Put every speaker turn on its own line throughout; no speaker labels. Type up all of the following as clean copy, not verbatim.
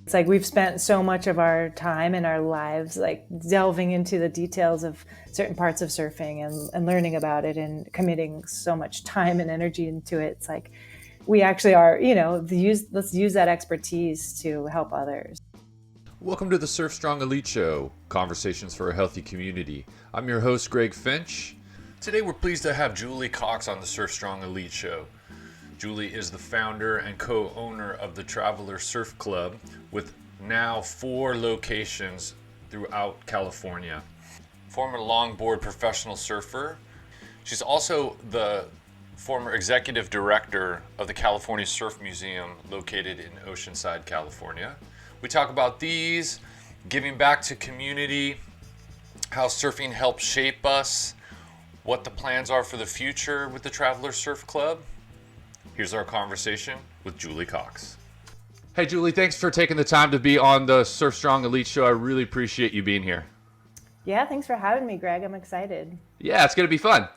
It's like we've spent so much of our time in our lives like delving into the details of certain parts of surfing and learning about it and committing so much time and energy into it. It's like we actually are, let's use that expertise to help others.
Welcome to the Surf Strong Elite Show, conversations for a healthy community. I'm your host, Greg Finch. Today we're pleased to have Julie Cox on the Surf Strong Elite Show. Julie is the founder and co-owner of the Traveler Surf Club with now 4 locations throughout California. Former longboard professional surfer. She's also the former executive director of the California Surf Museum located in Oceanside, California. We talk about these, giving back to community, how surfing helps shape us, what the plans are for the future with the Traveler Surf Club. Here's our conversation with Julie Cox. Hey, Julie, thanks for taking the time to be on the Surf Strong Elite Show. I really appreciate you being here.
Yeah, thanks for having me, Greg. I'm excited.
Yeah, it's going to be fun.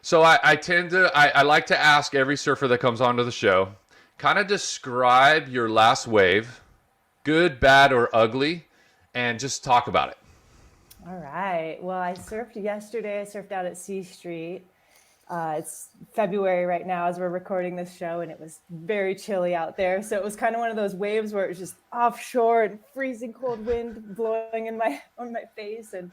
So I like to ask every surfer that comes onto the show, kind of describe your last wave, good, bad, or ugly, and just talk about it.
All right. Well, I surfed yesterday. I surfed out at C Street. It's February right now as we're recording this show, and it was very chilly out there. So it was kind of one of those waves where it was just offshore and freezing cold wind blowing on my face, and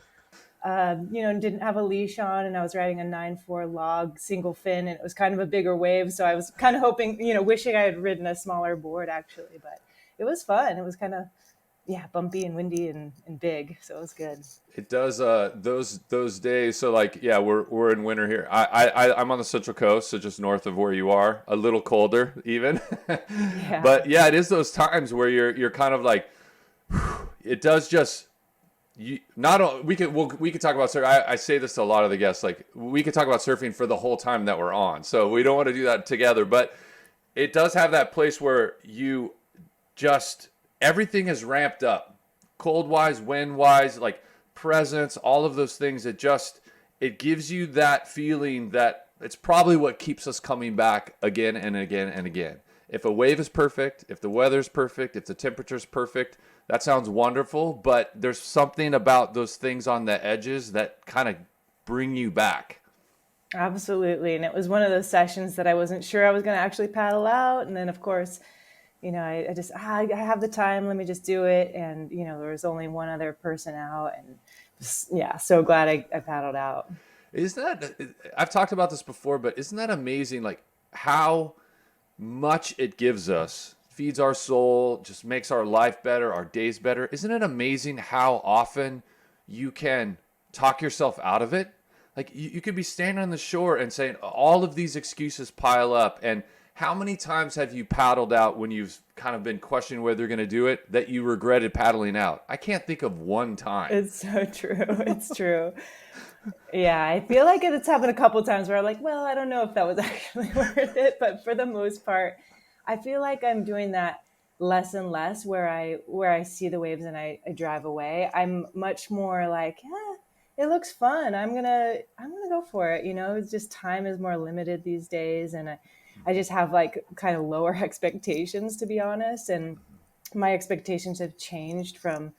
didn't have a leash on, and I was riding a 9.4 log single fin, and it was kind of a bigger wave. So I was kind of hoping, wishing I had ridden a smaller board actually, but it was fun. It was kind of, bumpy and windy and big. So it was good.
It does those days. So we're in winter here. I'm on the Central Coast, so just north of where you are, a little colder even.
Yeah.
But yeah, it is those times where you're kind of like, it does just. We could talk about surfing. I say this to a lot of the guests, like we could talk about surfing for the whole time that we're on. So we don't want to do that together, but it does have that place where you just, everything is ramped up, cold wise, wind wise, like presence, all of those things. It gives you that feeling that it's probably what keeps us coming back again and again and again. If a wave is perfect, if the weather's perfect, if the temperature's perfect, that sounds wonderful, but there's something about those things on the edges that kind of bring you back.
Absolutely. And it was one of those sessions that I wasn't sure I was going to actually paddle out. And then, of course, I have the time, let me just do it. And, there was only one other person out, and so glad I paddled out.
I've talked about this before, but isn't that amazing? Like how much it gives us, feeds our soul, just makes our life better, our days better. Isn't it amazing how often you can talk yourself out of it? Like you could be standing on the shore and saying all of these excuses pile up. And how many times have you paddled out when you've kind of been questioning whether you're going to do it that you regretted paddling out? I can't think of one time.
It's so true. It's true. Yeah, I feel like it's happened a couple of times where I'm like, well, I don't know if that was actually worth it. But for the most part, I feel like I'm doing that less and less where I see the waves and I drive away. I'm much more like, it looks fun. I'm gonna go for it. It's just time is more limited these days, and I just have like kind of lower expectations, to be honest. And my expectations have changed from,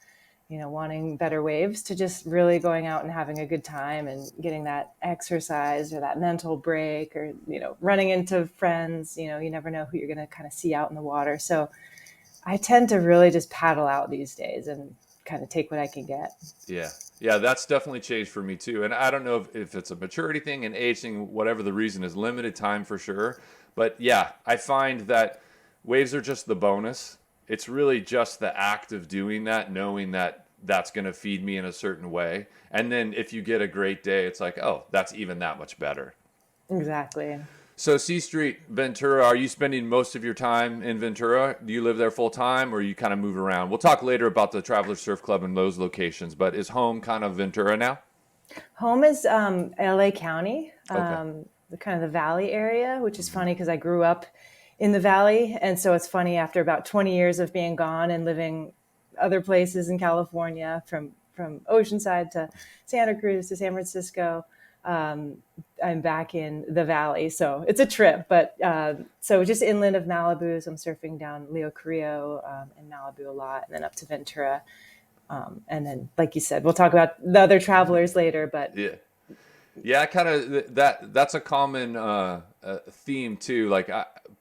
wanting better waves to just really going out and having a good time and getting that exercise or that mental break or, running into friends. You never know who you're going to kind of see out in the water. So I tend to really just paddle out these days and kind of take what I can get.
Yeah. Yeah, that's definitely changed for me too. And I don't know if it's a maturity thing and aging, whatever the reason is, limited time for sure. But yeah, I find that waves are just the bonus. It's really just the act of doing that, knowing that that's going to feed me in a certain way. And then if you get a great day, it's like, oh, that's even that much better.
Exactly.
So C Street, Ventura, are you spending most of your time in Ventura? Do you live there full time or you kind of move around? We'll talk later about the Traveler Surf Club and those locations, but is home kind of Ventura now?
Home is LA County,
Okay.
the kind of the Valley area, which is funny because I grew up in the Valley. And so it's funny, after about 20 years of being gone and living other places in California, from Oceanside to Santa Cruz to San Francisco, I'm back in the valley. So it's a trip, but so just inland of Malibu. So I'm surfing down Leo Carrillo in Malibu a lot, and then up to Ventura. And then, like you said, we'll talk about the other travelers later, but
Yeah. Yeah, kind of that's a common theme too. Like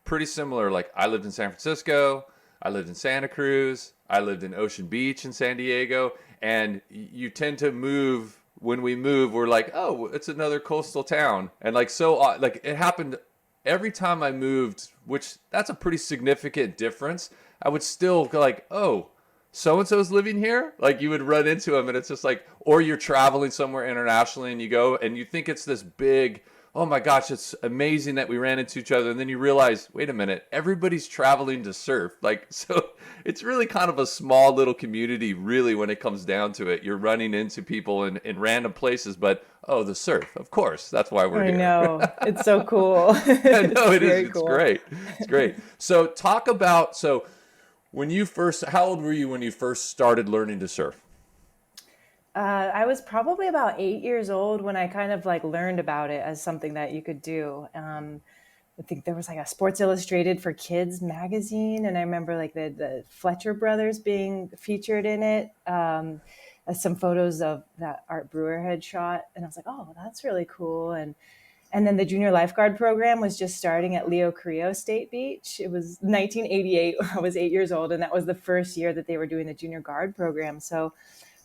pretty similar. Like I lived in San Francisco, I lived in Santa Cruz, I lived in Ocean Beach in San Diego, and you tend to move. When we move, we're like, oh, it's another coastal town, and like like it happened every time I moved, which that's a pretty significant difference. I would still go like, oh, so and so's living here. Like you would run into them, and it's just like, or you're traveling somewhere internationally, and you go and you think it's this big. Oh my gosh, it's amazing that we ran into each other, and then you realize, wait a minute, everybody's traveling to surf. Like so, it's really kind of a small little community, really, when it comes down to it. You're running into people in random places, but oh, the surf, of course, that's why we're
I
here.
know it's so cool.
I know
It's
it is.
very
It's
cool.
great. It's great. So talk about when you first, how old were you when you first started learning to surf?
I was probably about 8 years old when I kind of like learned about it as something that you could do. I think there was like a Sports Illustrated for Kids magazine, and I remember like the Fletcher brothers being featured in it. Some photos of that Art Brewer had shot, and I was like, oh, that's really cool. And then the junior lifeguard program was just starting at Leo Carrillo State Beach. It was 1988. I was 8 years old, and that was the first year that they were doing the junior guard program. So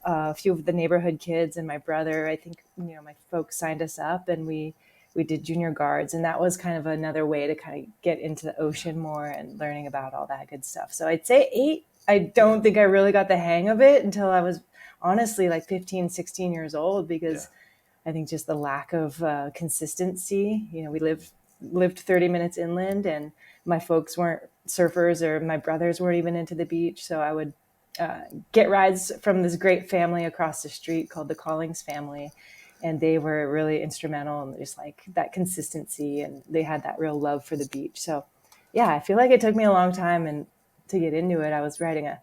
a few of the neighborhood kids and my brother, I think, my folks signed us up, and we did junior guards, and that was kind of another way to kind of get into the ocean more and learning about all that good stuff. So I'd say 8. I
Yeah.
don't think I really got the hang of it until I was honestly like 15, 16 years old,
Yeah.
because I think just the lack of consistency. We lived 30 minutes inland, and my folks weren't surfers, or my brothers weren't even into the beach. So I would get rides from this great family across the street called the Collings family. And they were really instrumental in just like that consistency, and they had that real love for the beach. So yeah, I feel like it took me a long time and to get into it. I was riding a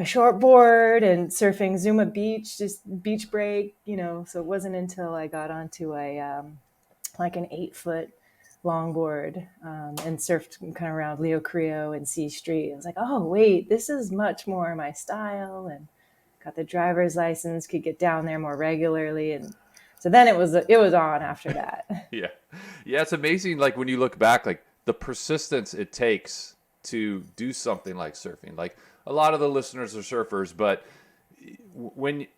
short board and surfing Zuma Beach, just beach break, so it wasn't until I got onto a like an 8 foot longboard and surfed kind of around Leo Carrillo and C Street. I was like, oh wait, this is much more my style, and got the driver's license, could get down there more regularly, and so then it was on after that.
Yeah. Yeah. It's amazing. Like when you look back, like the persistence it takes to do something like surfing. Like a lot of the listeners are surfers, but when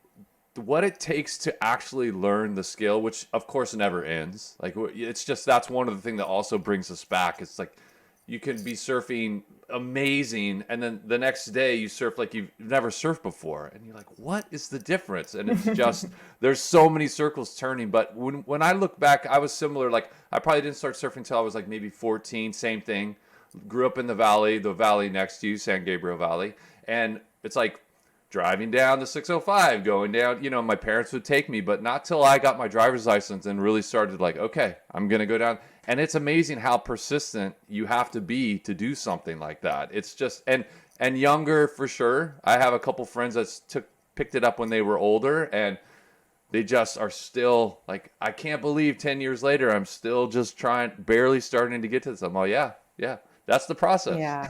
what it takes to actually learn the skill, which of course never ends. Like it's just that's one of the things that also brings us back. It's like you can be surfing amazing, and then the next day you surf like you've never surfed before, and you're like, what is the difference? And it's just there's so many circles turning. But when I look back, I was similar. Like I probably didn't start surfing until I was like maybe 14. Same thing. Grew up in the valley next to you, San Gabriel Valley, and it's like driving down the 605, going down, my parents would take me, but not till I got my driver's license and really started like, okay, I'm going to go down. And it's amazing how persistent you have to be to do something like that. It's just, and younger for sure. I have a couple friends that picked it up when they were older, and they just are still like, I can't believe 10 years later, I'm still just barely starting to get to this. I'm like, yeah, yeah, that's the process.
Yeah,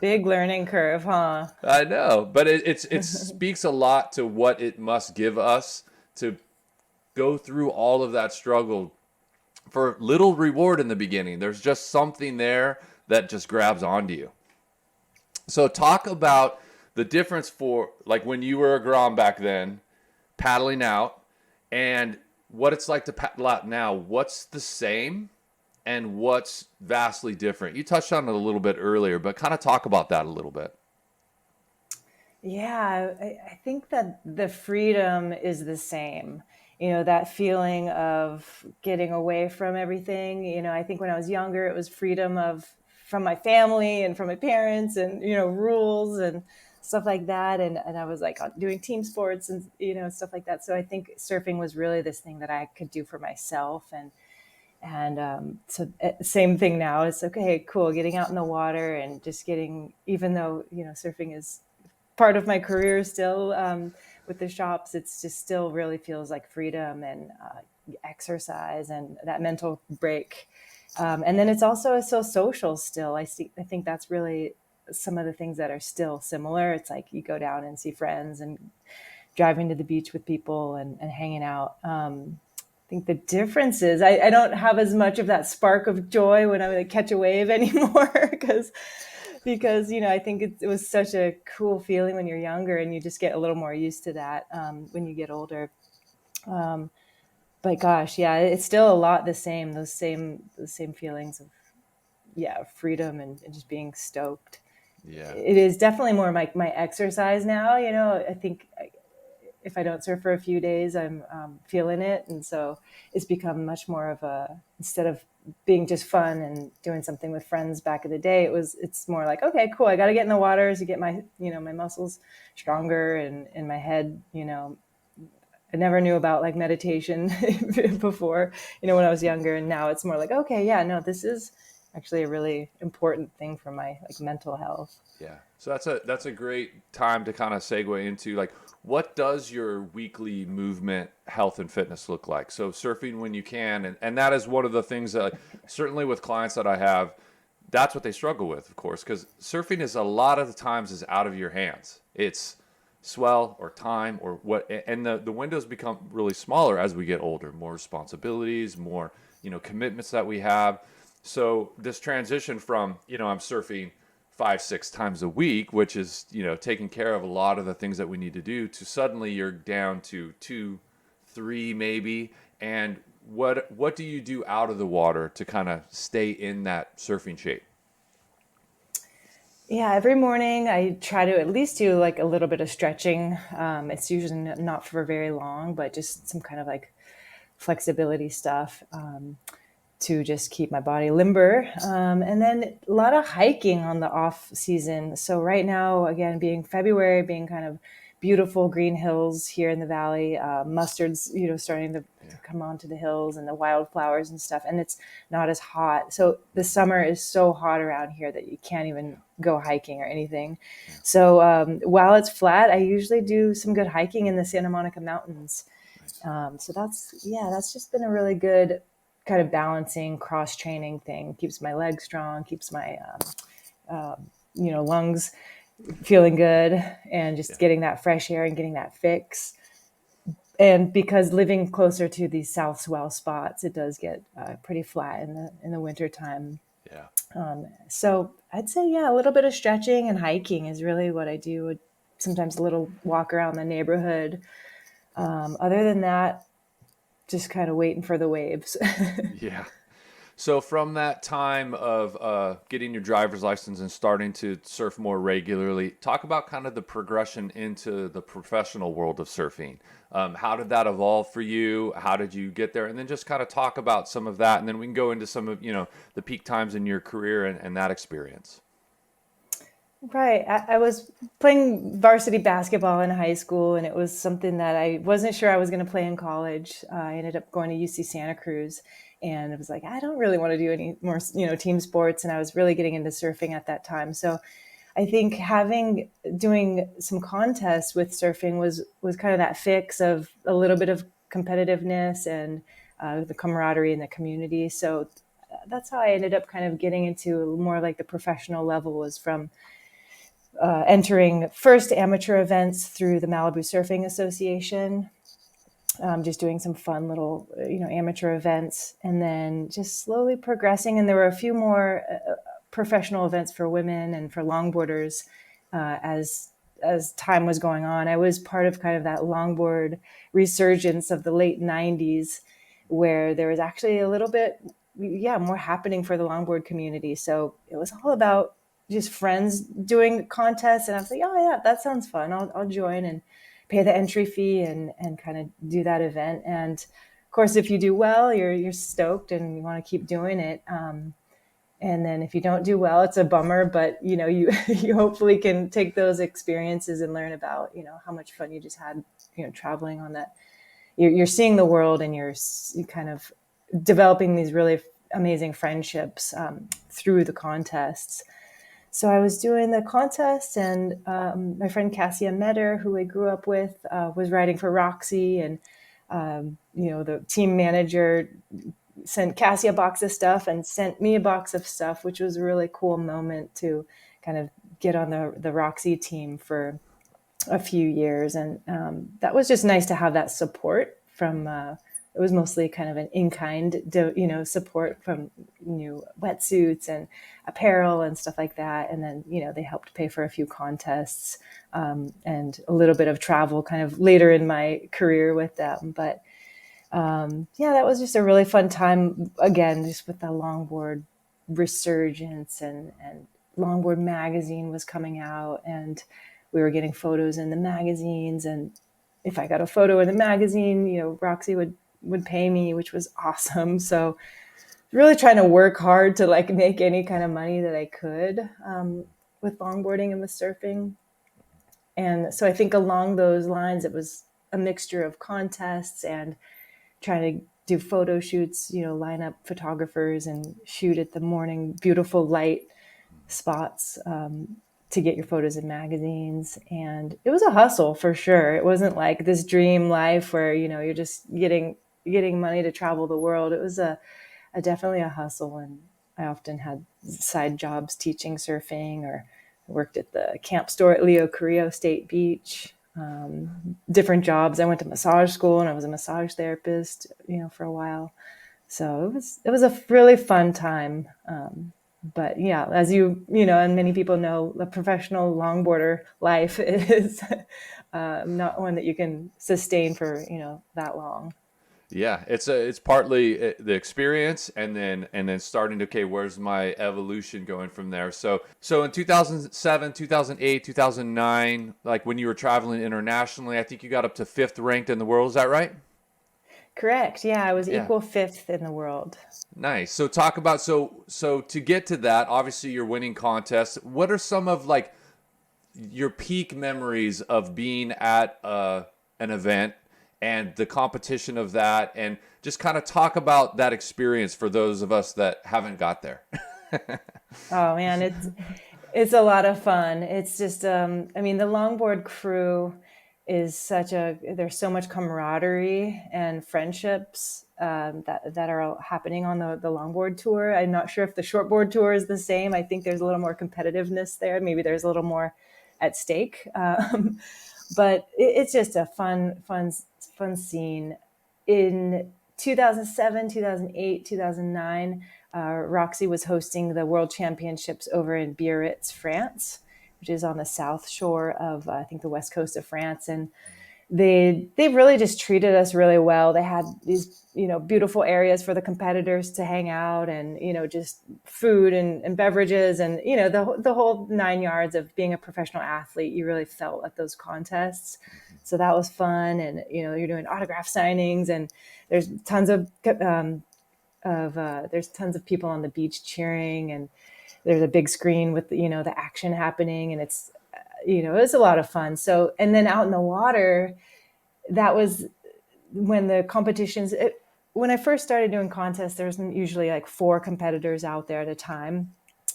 big learning curve, huh?
I know, but it speaks a lot to what it must give us to go through all of that struggle for little reward in the beginning. There's just something there that just grabs onto you. So talk about the difference for like when you were a Grom back then, paddling out, and what it's like to paddle out now. What's the same and what's vastly different? You touched on it a little bit earlier, but kind of talk about that a little bit.
Yeah, I think that the freedom is the same. That feeling of getting away from everything. I think when I was younger, it was freedom from my family and from my parents, and, rules and stuff like that. And I was like doing team sports and, stuff like that. So I think surfing was really this thing that I could do for myself. And same thing now. It's okay, cool, getting out in the water and just getting, even though, surfing is part of my career still with the shops, it's just still really feels like freedom, and exercise and that mental break. And then it's also so social still. I think that's really some of the things that are still similar. It's like you go down and see friends and driving to the beach with people and hanging out. I think the difference is I don't have as much of that spark of joy when I catch a wave anymore because I think it was such a cool feeling when you're younger, and you just get a little more used to that when you get older. But gosh, yeah, it's still a lot the same. Those same feelings of freedom and just being stoked.
Yeah.
It is definitely more like my exercise now. I think if I don't surf for a few days, I'm feeling it. And so it's become much more of instead of being just fun and doing something with friends back in the day, it's more like, okay, cool. I got to get in the water to get my muscles stronger and my head, I never knew about like meditation before, when I was younger. And now it's more like, okay, yeah, no, this is actually a really important thing for my like mental health.
Yeah. So that's a great time to kind of segue into like, what does your weekly movement, health, and fitness look like? So surfing when you can, and that is one of the things that certainly with clients that I have, that's what they struggle with, of course, because surfing is a lot of the times is out of your hands. It's swell or time or what, and the windows become really smaller as we get older, more responsibilities, more commitments that we have. So this transition from I'm surfing 5-6 times a week, which is taking care of a lot of the things that we need to do, to suddenly you're down to 2-3 maybe. And what do you do out of the water to kind of stay in that surfing shape?
Yeah, every morning I try to at least do like a little bit of stretching. It's usually not for very long, but just some kind of like flexibility stuff. To just keep my body limber. And then a lot of hiking on the off season. So right now, again, being February, being kind of beautiful green hills here in the valley, mustards, starting to come onto the hills, and the wildflowers and stuff. And it's not as hot. So the summer is so hot around here that you can't even go hiking or anything. So while it's flat, I usually do some good hiking in the Santa Monica Mountains. So that's just been a really good kind of balancing cross training thing. Keeps my legs strong, keeps my lungs feeling good, and just getting that fresh air and getting that fix. And because living closer to these south swell spots, it does get pretty flat in the winter time.
Yeah.
So I'd say a little bit of stretching and hiking is really what I do. Sometimes a little walk around the neighborhood. Other than that, just kind of waiting for the waves.
Yeah. So from that time of getting your driver's license and starting to surf more regularly, talk about kind of the progression into the professional world of surfing. How did that evolve for you? How did you get there? And then just kind of talk about some of that, and then we can go into some of the peak times in your career and that experience.
Right. I was playing varsity basketball in high school, and it was something that I wasn't sure I was going to play in college. I ended up going to UC Santa Cruz, and it was like, I don't really want to do any more, team sports. And I was really getting into surfing at that time. So I think doing some contests with surfing was kind of that fix of a little bit of competitiveness and the camaraderie in the community. So that's how I ended up kind of getting into more like the professional level, was from entering first amateur events through the Malibu Surfing Association, just doing some fun little, amateur events, and then just slowly progressing. And there were a few more professional events for women and for longboarders as time was going on. I was part of kind of that longboard resurgence of the late 90s, where there was actually a little bit, more happening for the longboard community. So it was all about just friends doing contests, and I was like, oh yeah, that sounds fun. I'll join and pay the entry fee and kind of do that event. And of course, if you do well, you're stoked and you want to keep doing it. And then if you don't do well, it's a bummer, but you you hopefully can take those experiences and learn about how much fun you just had traveling on that. You're seeing the world, and you're kind of developing these really amazing friendships through the contests. So I was doing the contest, and my friend Cassia Metter, who I grew up with, was riding for Roxy, and The team manager sent Cassie a box of stuff and sent me a box of stuff, which was a really cool moment to kind of get on the Roxy team for a few years. And that was just nice to have that support from, it was mostly kind of an in-kind, support from new wetsuits and apparel and stuff like that. And then, they helped pay for a few contests and a little bit of travel kind of later in my career with them. But that was just a really fun time, again, just with the longboard resurgence, and Longboard magazine was coming out, and we were getting photos in the magazines. And if I got a photo in the magazine, Roxy would pay me, which was awesome. So really trying to work hard to like make any kind of money that I could with longboarding and with surfing. And so I think along those lines, it was a mixture of contests and trying to do photo shoots, line up photographers and shoot at the morning beautiful light spots to get your photos in magazines. And it was a hustle for sure. It wasn't like this dream life where, you're just getting money to travel the world. It was definitely a hustle. And I often had side jobs teaching surfing, or worked at the camp store at Leo Carrillo State Beach. Different jobs. I went to massage school and I was a massage therapist, for a while. So it was a really fun time. But yeah, as and many people know, the professional longboarder life is not one that you can sustain for, that long.
Yeah, it's partly the experience, and then starting to, okay, where's my evolution going from there? So in 2007, 2008, 2009, like when you were traveling internationally, I think you got up to 5th ranked in the world. Is that right?
Correct. Yeah, I was
Yeah.
equal 5th in the world.
Nice. So talk about, so to get to that, obviously you're winning contests. What are some of like your peak memories of being at an event and the competition of that, and just kind of talk about that experience for those of us that haven't got there?
Oh man, it's a lot of fun. It's just, the longboard crew is there's so much camaraderie and friendships that are happening on the longboard tour. I'm not sure if the shortboard tour is the same. I think there's a little more competitiveness there. Maybe there's a little more at stake. But it's just a fun scene. In 2007, 2008, 2009, Roxy was hosting the World Championships over in Biarritz, France, which is on the south shore of, I think, the west coast of France. And they really just treated us really well. They had these, beautiful areas for the competitors to hang out, and, just food and beverages, and, the whole 9 yards of being a professional athlete, you really felt at those contests. So that was fun. And, you're doing autograph signings, and there's tons of people on the beach cheering, and there's a big screen with, the action happening, and it's, it was a lot of fun. So, and then out in the water, that was when the competitions, when I first started doing contests, there was usually like 4 competitors out there at a time.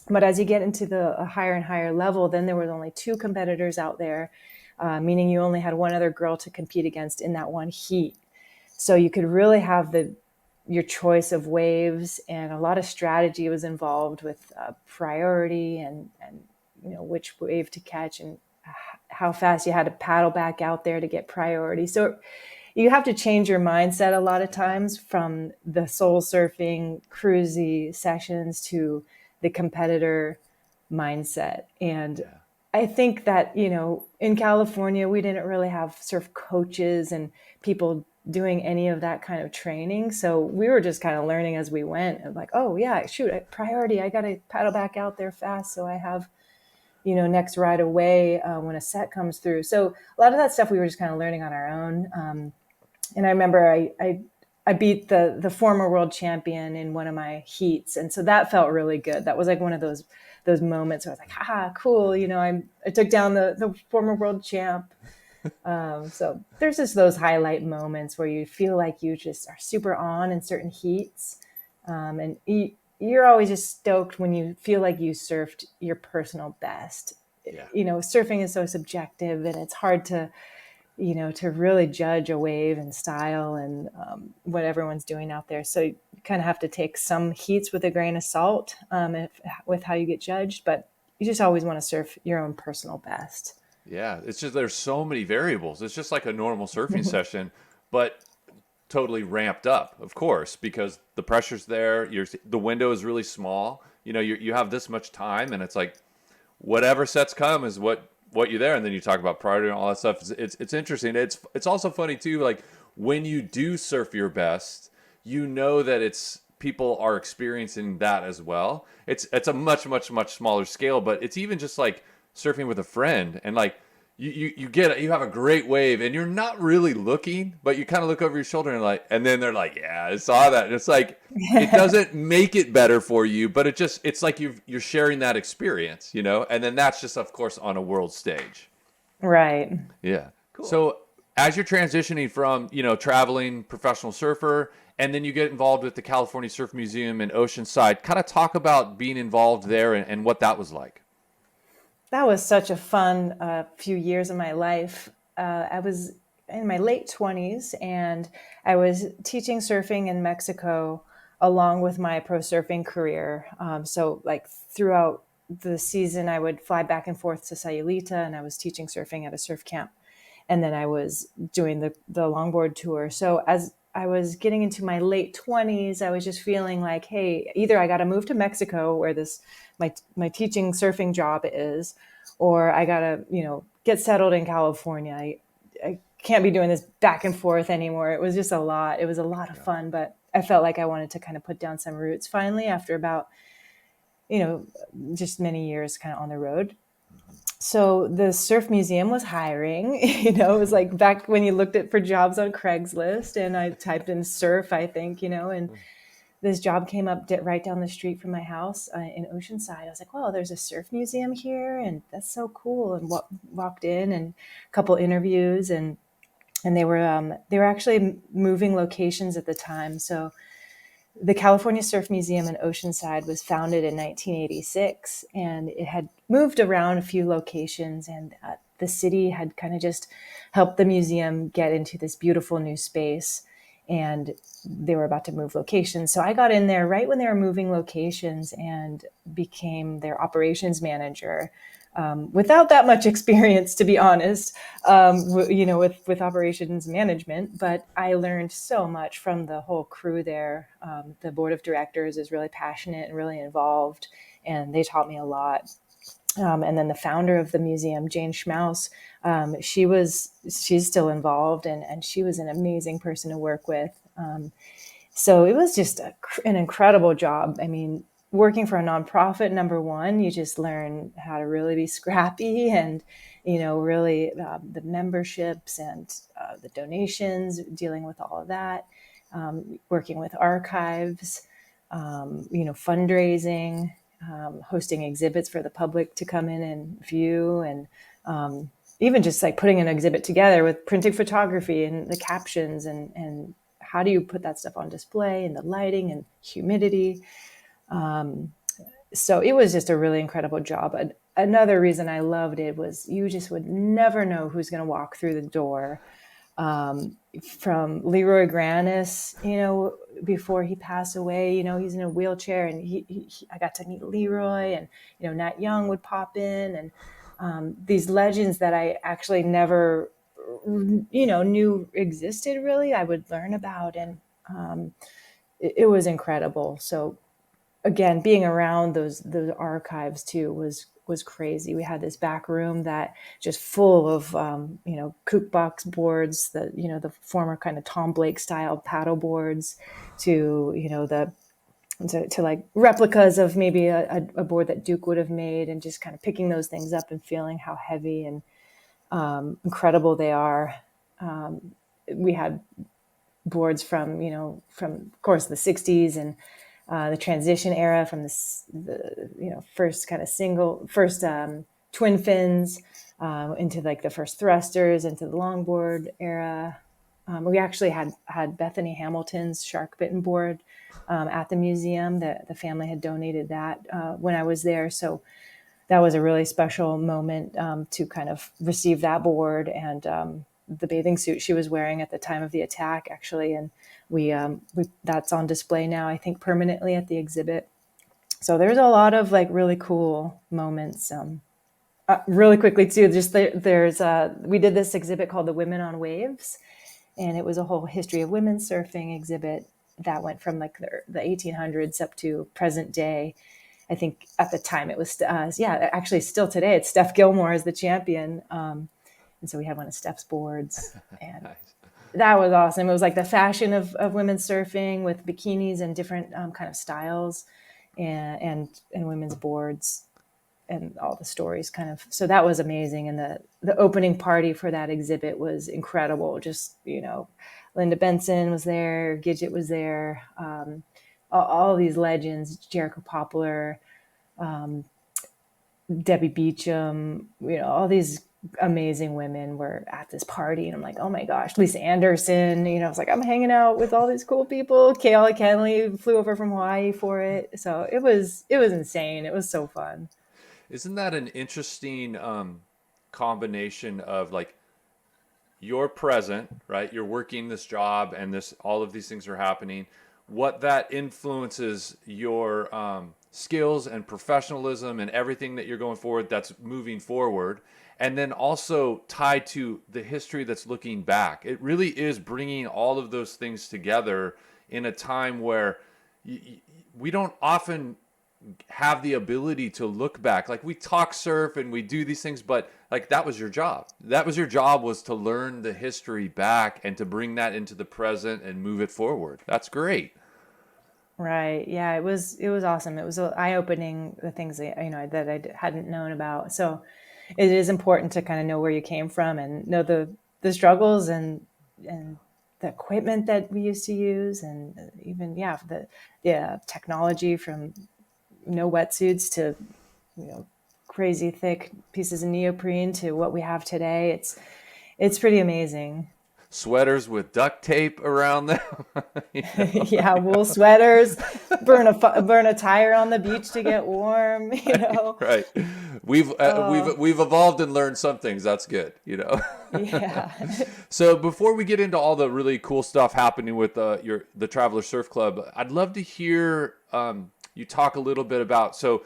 But as you get into the higher and higher level, then there was only 2 competitors out there, meaning you only had one other girl to compete against in that one heat. So you could really have your choice of waves, and a lot of strategy was involved with priority and which wave to catch, and how fast you had to paddle back out there to get priority. So you have to change your mindset a lot of times from the soul surfing, cruisy sessions to the competitor mindset. And I think that, in California, we didn't really have surf coaches and people doing any of that kind of training. So we were just kind of learning as we went, and like, oh yeah, shoot, priority, I got to paddle back out there fast so I have, next ride away when a set comes through. So a lot of that stuff we were just kind of learning on our own. And I remember I beat the former world champion in one of my heats. And so that felt really good. That was like one of those moments where I was like, haha, cool. I took down the former world champ. So there's just those highlight moments where you feel like you just are super on in certain heats. And you're always just stoked when you feel like you surfed your personal best. Yeah. Surfing is so subjective, and it's hard to to really judge a wave and style and what everyone's doing out there. So you kind of have to take some heats with a grain of salt with how you get judged, but you just always want to surf your own personal best.
Yeah, it's just there's so many variables. It's just like a normal surfing session, but totally ramped up, of course, because the pressure's there. The window is really small. You have this much time, and it's like whatever sets come is what you're there. And then you talk about priority and all that stuff. It's interesting. It's also funny too. Like when you do surf your best, that it's people are experiencing that as well. It's a much much much smaller scale, but it's even just like surfing with a friend and like you have a great wave and you're not really looking, but you kind of look over your shoulder and then they're like, yeah, I saw that. And it's like, it doesn't make it better for you, but it's like you're sharing that experience, and then that's just, of course, on a world stage.
Right.
Yeah. Cool. So as you're transitioning from, traveling professional surfer, and then you get involved with the California Surf Museum in Oceanside, kind of talk about being involved there and what that was like.
That was such a fun few years of my life. I was in my late 20s and I was teaching surfing in Mexico along with my pro surfing career. So like throughout the season, I would fly back and forth to Sayulita and I was teaching surfing at a surf camp. And then I was doing the longboard tour. So as I was getting into my late 20s, I was just feeling like, hey, either I got to move to Mexico where my teaching surfing job is, or I got to, get settled in California. I can't be doing this back and forth anymore. It was just a lot. It was a lot of fun, but I felt like I wanted to kind of put down some roots finally after about, just many years kind of on the road. So the surf museum was hiring, it was like back when you looked for jobs on Craigslist and I typed in surf, I think, and this job came up right down the street from my house in Oceanside. I was like, wow, there's a surf museum here and that's so cool. And walked in and a couple interviews and they were actually moving locations at the time. So the California Surf Museum in Oceanside was founded in 1986, and it had moved around a few locations, and the city had kind of just helped the museum get into this beautiful new space, and they were about to move locations. So I got in there right when they were moving locations and became their operations manager. Without that much experience, to be honest, with operations management, but I learned so much from the whole crew there. The board of directors is really passionate and really involved, and they taught me a lot. And then the founder of the museum, Jane Schmaus, she's still involved, and she was an amazing person to work with. So it was just an incredible job. I mean, working for a nonprofit, number one, you just learn how to really be scrappy and, really the memberships and the donations, dealing with all of that, working with archives, fundraising, hosting exhibits for the public to come in and view, and even just like putting an exhibit together with printing photography and the captions and how do you put that stuff on display and the lighting and humidity. So it was just a really incredible job. Another reason I loved it was you just would never know who's going to walk through the door. From Leroy Granis, before he passed away, he's in a wheelchair, and I got to meet Leroy, and Nat Young would pop in, and these legends that I actually never, knew existed really, I would learn about, and it was incredible. So again, being around those archives too was crazy. We had this back room that just full of kook box boards, the former kind of Tom Blake style paddle boards, to to like replicas of maybe a board that Duke would have made, and just kind of picking those things up and feeling how heavy and incredible they are. We had boards from of course the 60s and the transition era, from the first kind of twin fins into like the first thrusters, into the longboard era. We actually had Bethany Hamilton's shark bitten board at the museum. The family had donated that when I was there, so that was a really special moment to kind of receive that board. And the bathing suit she was wearing at the time of the attack, actually. And we that's on display now, I think, permanently at the exhibit. So there's a lot of like really cool moments. Really quickly too, just there's we did this exhibit called the Women on Waves, and it was a whole history of women surfing exhibit that went from like the 1800s up to present day. I think at the time it was, actually still today, it's Steph Gilmore is the champion. And so we had one of Steph's boards, and
Nice.
that was awesome. It was like the fashion of women surfing with bikinis and different kind of styles, and women's boards and all the stories kind of. So that was amazing. And the opening party for that exhibit was incredible. Just, Linda Benson was there, Gidget was there, all these legends, Jericho Poplar, Debbie Beecham, all these amazing women were at this party. And I'm like, oh my gosh, Lisa Anderson, I was like, I'm hanging out with all these cool people. Kayla Kenley flew over from Hawaii for it. So it was insane. It was so fun.
Isn't that an interesting combination of like you're present, right? You're working this job and all of these things are happening. What that influences your skills and professionalism and everything that you're going forward, that's moving forward. And then also tied to the history that's looking back. It really is bringing all of those things together in a time where we don't often have the ability to look back. Like we talk surf and we do these things, but like that was your job. That was your job, was to learn the history back and to bring that into the present and move it forward. That's great.
Right. Yeah, it was awesome. It was eye-opening, the things that, that I hadn't known about. So it is important to kind of know where you came from and know the struggles and the equipment that we used to use, and even the technology, from no wetsuits to crazy thick pieces of neoprene to what we have today. It's pretty amazing.
Sweaters with duct tape around them.
Yeah, wool sweaters, burn a tire on the beach to get warm.
Right. We've evolved and learned some things. That's good.
Yeah.
So before we get into all the really cool stuff happening with the Traveler Surf Club, I'd love to hear you talk a little bit about. So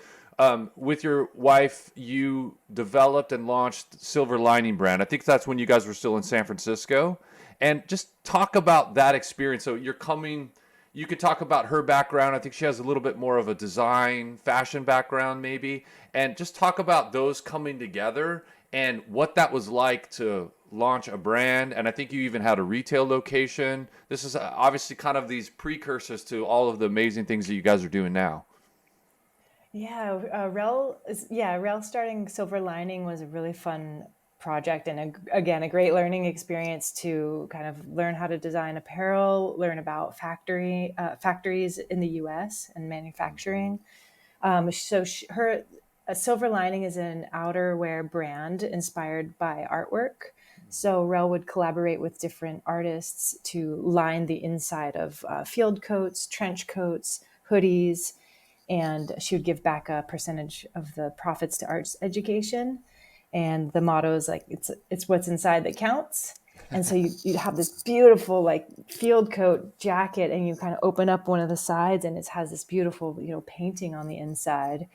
with your wife, you developed and launched Silver Lining brand. I think that's when you guys were still in San Francisco. And just talk about that experience. So you could talk about her background. I think she has a little bit more of a design, fashion background maybe. And just talk about those coming together and what that was like to launch a brand. And I think you even had a retail location. This is obviously kind of these precursors to all of the amazing things that you guys are doing now.
Yeah, Rel starting Silver Lining was a really fun project, and again, a great learning experience to kind of learn how to design apparel, learn about factories in the U.S. and manufacturing. Her Silver Lining is an outerwear brand inspired by artwork. So Rel would collaborate with different artists to line the inside of field coats, trench coats, hoodies, and she would give back a percentage of the profits to arts education. And the motto is like, it's what's inside that counts. And so you'd have this beautiful like field coat jacket, and you kind of open up one of the sides and it has this beautiful, painting on the inside.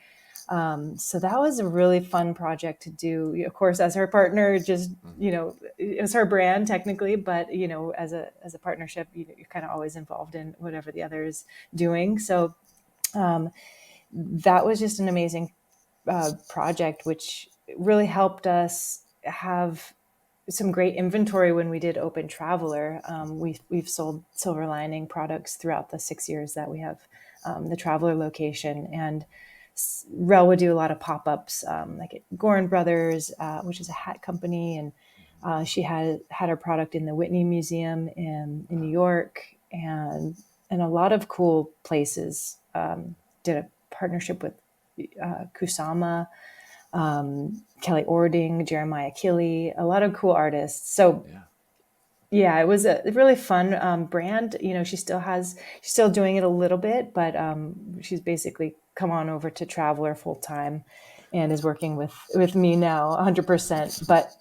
So that was a really fun project to do. Of course, as her partner, just, it was her brand technically, but, as a partnership, you're kind of always involved in whatever the other is doing. So that was just an amazing project, which really helped us have some great inventory when we did Open Traveler. We've sold Silver Lining products throughout the 6 years that we have the Traveler location, and Rel would do a lot of pop-ups, like at Gorin Brothers, which is a hat company, and she had her product in the Whitney Museum in New York, and a lot of cool places. Did a partnership with Kusama, Kelly Ording, Jeremiah Killey, a lot of cool artists. So yeah, it was a really fun brand. She's still doing it a little bit, but she's basically come on over to Traveler full time and is working with me now 100%. But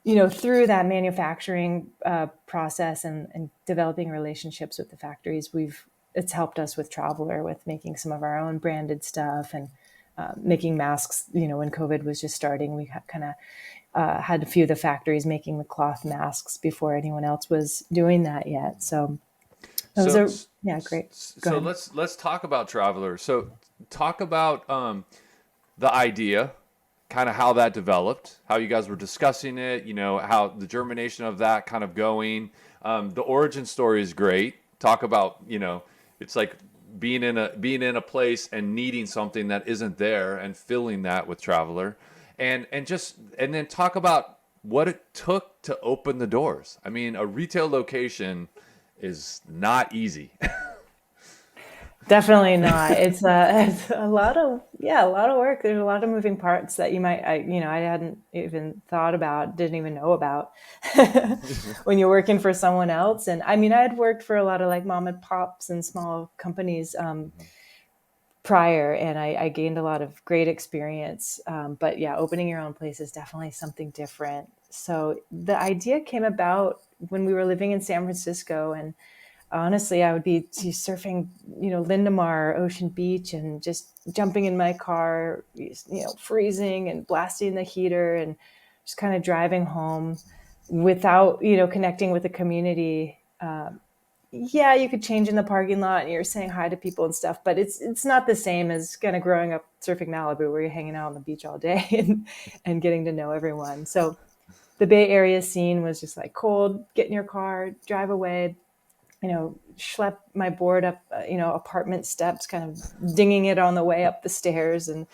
through that manufacturing process and developing relationships with the factories, it's helped us with Traveler, with making some of our own branded stuff and making masks. When COVID was just starting, we kind of had a few of the factories making the cloth masks before anyone else was doing that yet. So those
So
are, yeah, great. Go
so
ahead.
let's talk about Traveler. So talk about the idea, kind of how that developed, how you guys were discussing it, how the germination of that kind of going. The origin story is great. Talk about, it's like being in a place and needing something that isn't there and filling that with Traveler. And then talk about what it took to open the doors. I mean, a retail location is not easy.
Definitely not. It's a lot of, yeah, a lot of work. There's a lot of moving parts that I hadn't even thought about, didn't even know about when you're working for someone else. And I mean, I had worked for a lot of like mom and pops and small companies prior, and I gained a lot of great experience. But yeah, opening your own place is definitely something different. So the idea came about when we were living in San Francisco, and honestly, I would be surfing, Lindemar, Ocean Beach, and just jumping in my car, freezing and blasting the heater and just kind of driving home without, connecting with the community. Yeah, you could change in the parking lot and you're saying hi to people and stuff, but it's not the same as kind of growing up surfing Malibu where you're hanging out on the beach all day and getting to know everyone. So the Bay Area scene was just like cold, get in your car, drive away, schlep my board up, apartment steps, kind of dinging it on the way up the stairs, and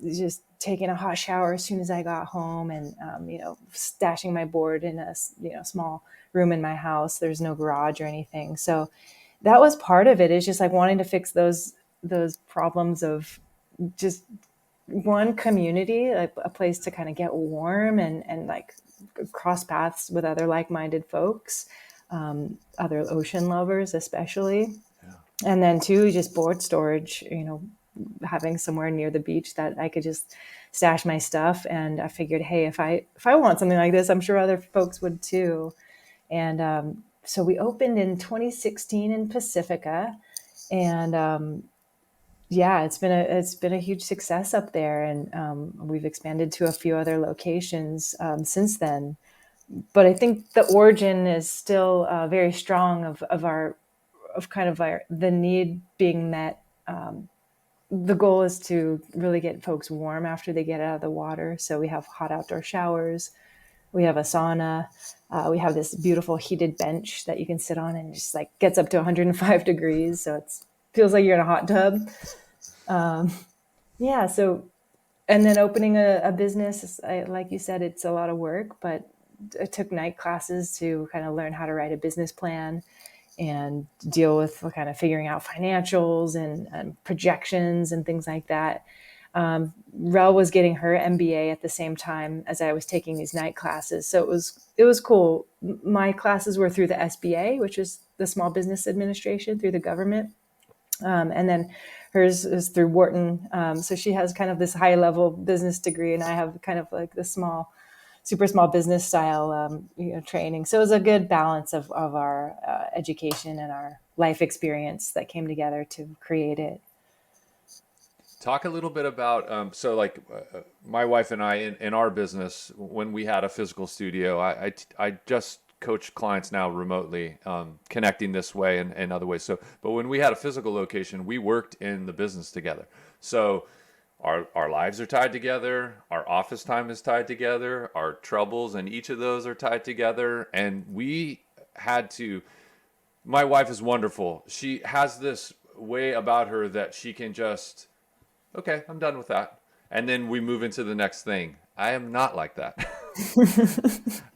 just taking a hot shower as soon as I got home, and stashing my board in a small room in my house. There's no garage or anything, so that was part of it. Is just like wanting to fix those problems of just one community, like a place to kind of get warm and like cross paths with other like-minded folks, other ocean lovers especially.
Yeah.
And then two, just board storage, having somewhere near the beach that I could just stash my stuff. And I figured, hey, if I want something like this, I'm sure other folks would too. And so we opened in 2016 in Pacifica, and yeah, it's been a huge success up there, and we've expanded to a few other locations since then. But I think the origin is still very strong of kind of the need being met. The goal is to really get folks warm after they get out of the water. So we have hot outdoor showers, we have a sauna, we have this beautiful heated bench that you can sit on and just like gets up to 105 degrees. So it feels like you're in a hot tub. Yeah. So, and then opening a business, like you said, it's a lot of work, but I took night classes to kind of learn how to write a business plan and deal with kind of figuring out financials and projections and things like that. Rel was getting her MBA at the same time as I was taking these night classes, so it was cool. My classes were through the SBA, which is the Small Business Administration, through the government, and then hers is through Wharton. So she has kind of this high level business degree, and I have kind of like the super small business style, training. So it was a good balance of our education and our life experience that came together to create it.
Talk a little bit about my wife and I in our business when we had a physical studio. I just coach clients now remotely, connecting this way and other ways. So, but when we had a physical location, we worked in the business together. So our lives are tied together. Our office time is tied together. Our troubles and each of those are tied together. And we had to. My wife is wonderful. She has this way about her that she can just, okay, I'm done with that. And then we move into the next thing. I am not like that.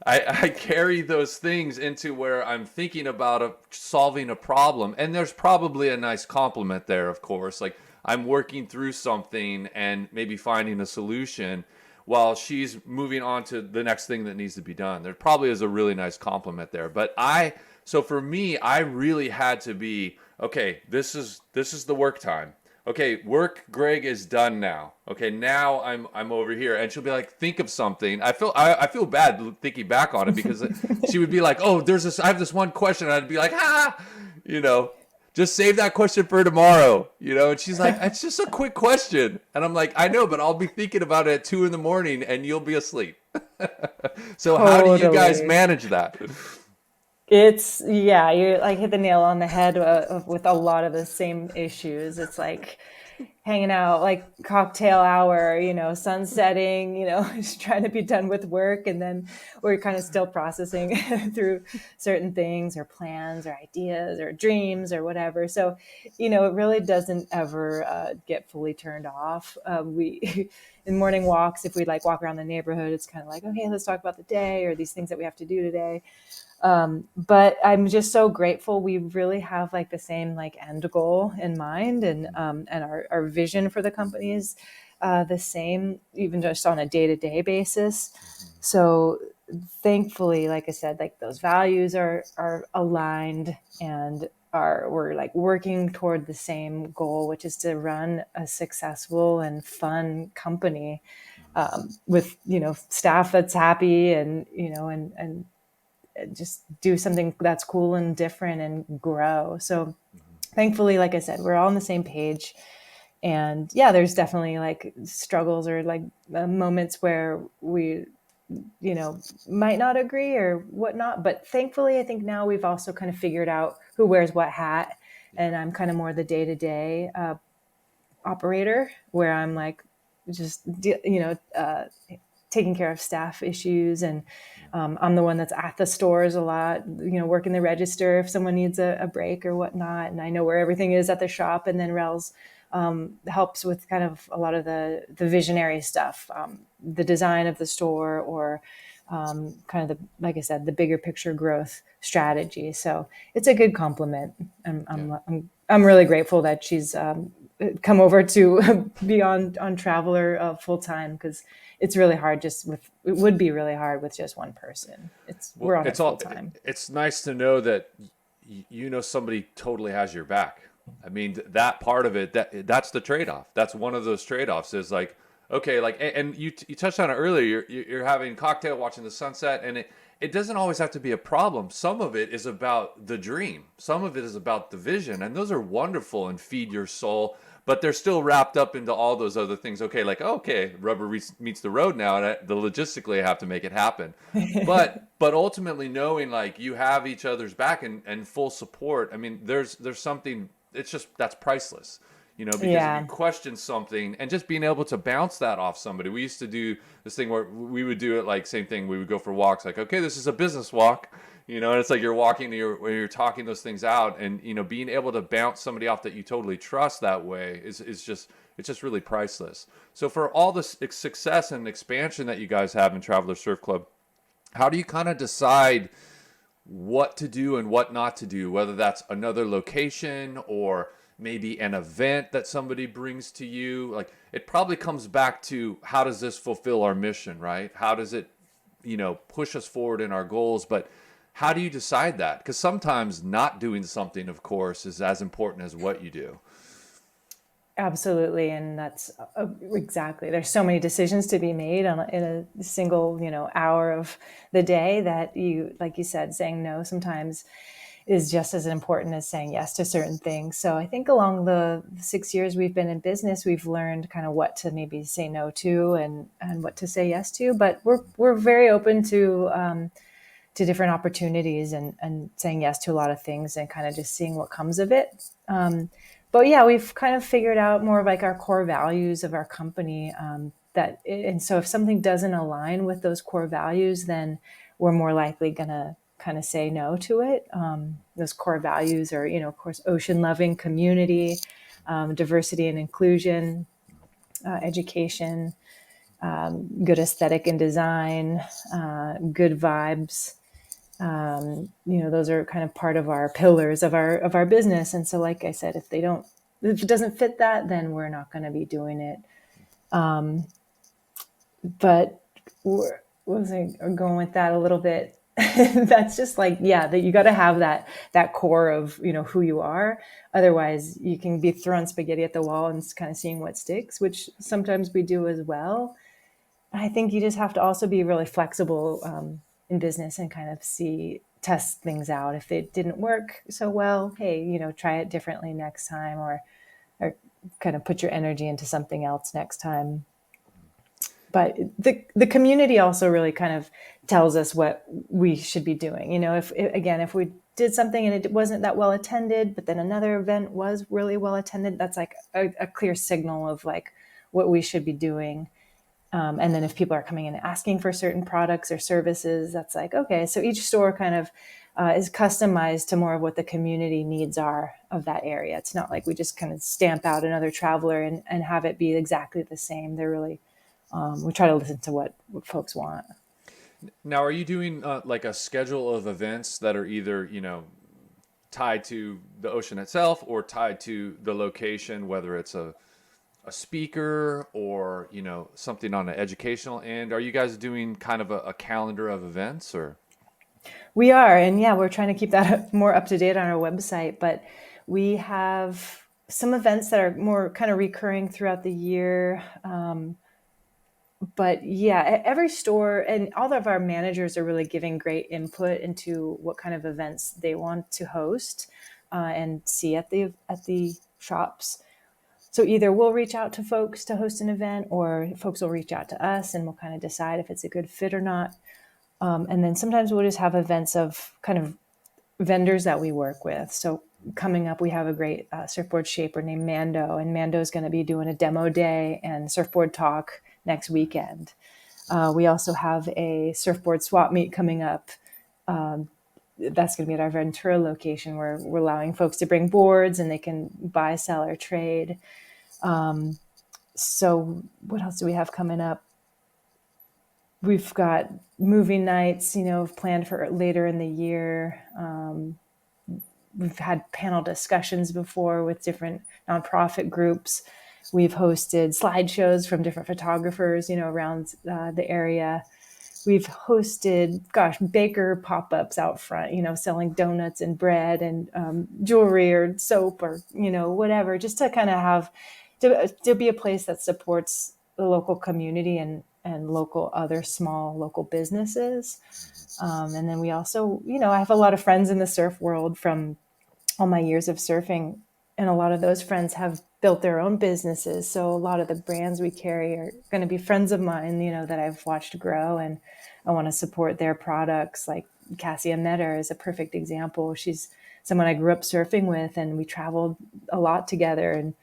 I carry those things into where I'm thinking about solving a problem. And there's probably a nice compliment there, of course. Like I'm working through something and maybe finding a solution while she's moving on to the next thing that needs to be done. There probably is a really nice compliment there. So for me, I really had to be, okay, this is the work time. okay, work, Greg, is done now. Okay, now I'm over here, and she'll be like, think of something. I feel bad thinking back on it because she would be like, oh, I have this one question, and I'd be like, you know, just save that question for tomorrow, And she's like, it's just a quick question, and I'm like, I know, but I'll be thinking about it at 2 in the morning, and you'll be asleep. So how do you guys
Totally.
manage that?
It's, yeah, you like hit the nail on the head with a lot of the same issues. It's like hanging out, like cocktail hour, sun setting, just trying to be done with work. And then we're kind of still processing through certain things or plans or ideas or dreams or whatever. So, it really doesn't ever get fully turned off. In morning walks, if we like walk around the neighborhood, it's kind of like, okay, let's talk about the day or these things that we have to do today. But I'm just so grateful. We really have like the same like end goal in mind, and our vision for the company is the same, even just on a day-to-day basis. So thankfully, like I said, like those values are aligned, and we're like working toward the same goal, which is to run a successful and fun company, with staff that's happy, and and just do something that's cool and different and grow. So thankfully, like I said, we're all on the same page. And yeah, there's definitely like struggles or like moments where we, might not agree or whatnot. But thankfully, I think now we've also kind of figured out who wears what hat. And I'm kind of more the day to day operator, where I'm like just, taking care of staff issues. And I'm the one that's at the stores a lot, working the register if someone needs a break or whatnot. And I know where everything is at the shop. And then Rels helps with kind of a lot of the visionary stuff, the design of the store, or kind of like I said, the bigger picture growth strategy. So it's a good compliment.
Yeah.
I'm really grateful that she's come over to be on Traveler full time, because it's really hard it would be really hard with just one person.
Well,
We're on it full time.
it's nice to know that somebody totally has your back. I mean, that part of it, that's the trade-off. That's one of those trade-offs is like, okay, like, and you touched on it earlier. You're having cocktail, watching the sunset, and it doesn't always have to be a problem. Some of it is about the dream. Some of it is about the vision, and those are wonderful and feed your soul. But they're still wrapped up into all those other things. Okay, like, okay, rubber meets the road now, and the logistically I have to make it happen. But ultimately knowing like you have each other's back and full support. I mean, there's something. It's just that's priceless. Because if you
Yeah.
question something and just being able to bounce that off somebody. We used to do this thing where we would do it like same thing. We would go for walks like, okay, this is a business walk. And it's like you're walking, when you're talking those things out, and being able to bounce somebody off that you totally trust that way is just it's just really priceless. So for all the success and expansion that you guys have in Traveler Surf Club, how do you kind of decide what to do and what not to do, whether that's another location or maybe an event that somebody brings to you? Like, it probably comes back to how does this fulfill our mission, right? How does it, push us forward in our goals? But how do you decide that? Because sometimes not doing something, of course, is as important as what you do.
Absolutely. And that's exactly, there's so many decisions to be made in a single, hour of the day, that like you said, saying no sometimes is just as important as saying yes to certain things. So I think along the 6 years we've been in business, we've learned kind of what to maybe say no to, and what to say yes to. But we're very open to different opportunities, and saying yes to a lot of things, and kind of just seeing what comes of it. But yeah, we've kind of figured out more of like our core values of our company. And so if something doesn't align with those core values, then we're more likely gonna kind of say no to it. Those core values are, of course, ocean loving, community, diversity and inclusion, education, good aesthetic and design, good vibes. Those are kind of part of our pillars of our business. And so, like I said, if it doesn't fit that, then we're not going to be doing it. But where was I going with that a little bit? That's just like, yeah, that you got to have that core of, who you are. Otherwise you can be throwing spaghetti at the wall and kind of seeing what sticks, which sometimes we do as well. I think you just have to also be really flexible in business and kind of test things out. If it didn't work so well, hey, try it differently next time, or kind of put your energy into something else next time. But the community also really kind of tells us what we should be doing. If we did something and it wasn't that well attended, but then another event was really well attended, that's like a clear signal of like what we should be doing. And then if people are coming in and asking for certain products or services, that's like, okay, so each store kind of is customized to more of what the community needs are of that area. It's not like we just kind of stamp out another traveler and have it be exactly the same. They're really, we try to listen to what folks want.
Now, are you doing like a schedule of events that are either, tied to the ocean itself or tied to the location, whether it's a speaker or, something on an educational end? Are you guys doing kind of a calendar of events or?
We are, and yeah, we're trying to keep that more up to date on our website, but we have some events that are more kind of recurring throughout the year. But yeah, every store and all of our managers are really giving great input into what kind of events they want to host and see at the shops. So either we'll reach out to folks to host an event, or folks will reach out to us, and we'll kind of decide if it's a good fit or not. And then sometimes we'll just have events of kind of vendors that we work with. So coming up, we have a great surfboard shaper named Mando, and Mando is going to be doing a demo day and surfboard talk next weekend. We also have a surfboard swap meet coming up. That's going to be at our Ventura location, where we're allowing folks to bring boards and they can buy, sell, or trade. So what else do we have coming up? We've got movie nights, planned for later in the year. We've had panel discussions before with different nonprofit groups. We've hosted slideshows from different photographers, around the area. We've hosted, baker pop-ups out front, selling donuts and bread and jewelry or soap or, whatever, just to kind of have, to be a place that supports the local community and other small local businesses. And then we also, I have a lot of friends in the surf world from all my years of surfing, and a lot of those friends have built their own businesses. So a lot of the brands we carry are going to be friends of mine, that I've watched grow, and I want to support their products. Like Cassia Metter is a perfect example. She's someone I grew up surfing with, and we traveled a lot together. And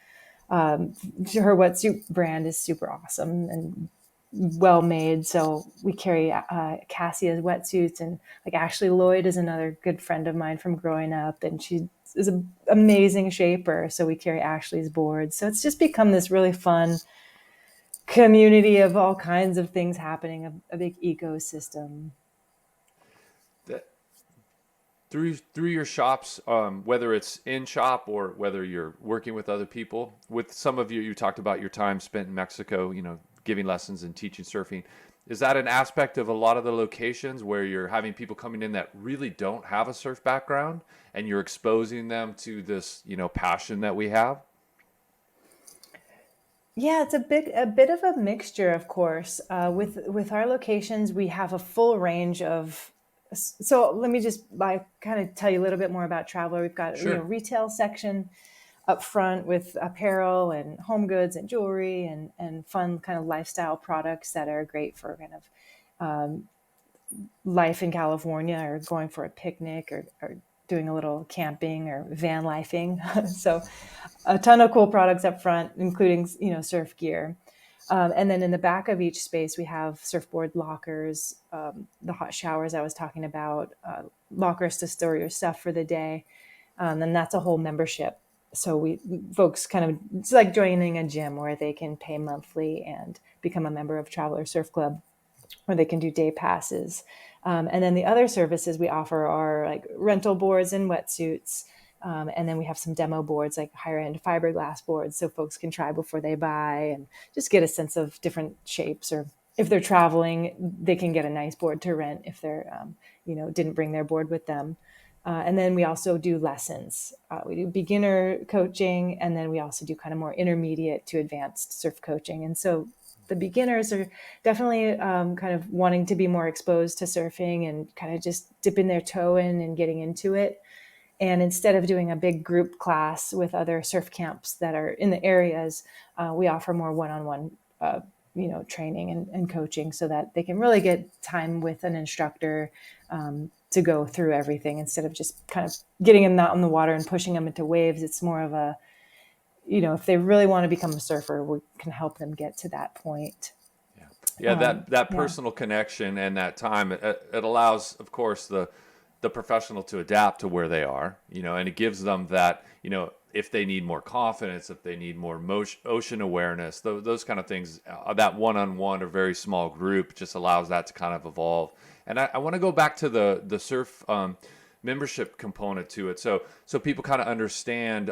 her wetsuit brand is super awesome and well made. So we carry Cassia's wetsuits, and like Ashley Lloyd is another good friend of mine from growing up, and she is an amazing shaper. So we carry Ashley's boards. So it's just become this really fun community of all kinds of things happening, a big ecosystem.
Through your shops, whether it's in shop or whether you're working with other people, with some of you talked about your time spent in Mexico, giving lessons and teaching surfing. Is that an aspect of a lot of the locations where you're having people coming in that really don't have a surf background and you're exposing them to this, passion that we have?
Yeah, it's a bit of a mixture, of course. With our locations, we have a full range of. So let me just kind of tell you a little bit more about Traveler. We've got
Sure.
retail section up front with apparel and home goods and jewelry and fun kind of lifestyle products that are great for kind of life in California, or going for a picnic, or doing a little camping or van lifing. So a ton of cool products up front, including, surf gear. And then in the back of each space, we have surfboard lockers, the hot showers I was talking about, lockers to store your stuff for the day. And that's a whole membership. So folks kind of, it's like joining a gym where they can pay monthly and become a member of Traveler Surf Club, or they can do day passes. And then the other services we offer are like rental boards and wetsuits. And then we have some demo boards, like higher end fiberglass boards, so folks can try before they buy and just get a sense of different shapes or if they're traveling, they can get a nice board to rent if they're, didn't bring their board with them. And then we also do lessons. We do beginner coaching, and then we also do kind of more intermediate to advanced surf coaching. And so the beginners are definitely kind of wanting to be more exposed to surfing and kind of just dipping their toe in and getting into it. And instead of doing a big group class with other surf camps that are in the areas, we offer more one-on-one, training and coaching so that they can really get time with an instructor to go through everything instead of just kind of getting them out in the water and pushing them into waves. It's more of a, if they really want to become a surfer, we can help them get to that point.
Yeah, that personal connection and that time, it allows, of course, the professional to adapt to where they are, and it gives them that, if they need more confidence, if they need more ocean awareness, those kind of things, that one-on-one or very small group just allows that to kind of evolve. And I want to go back to the surf membership component to it, so people kind of understand.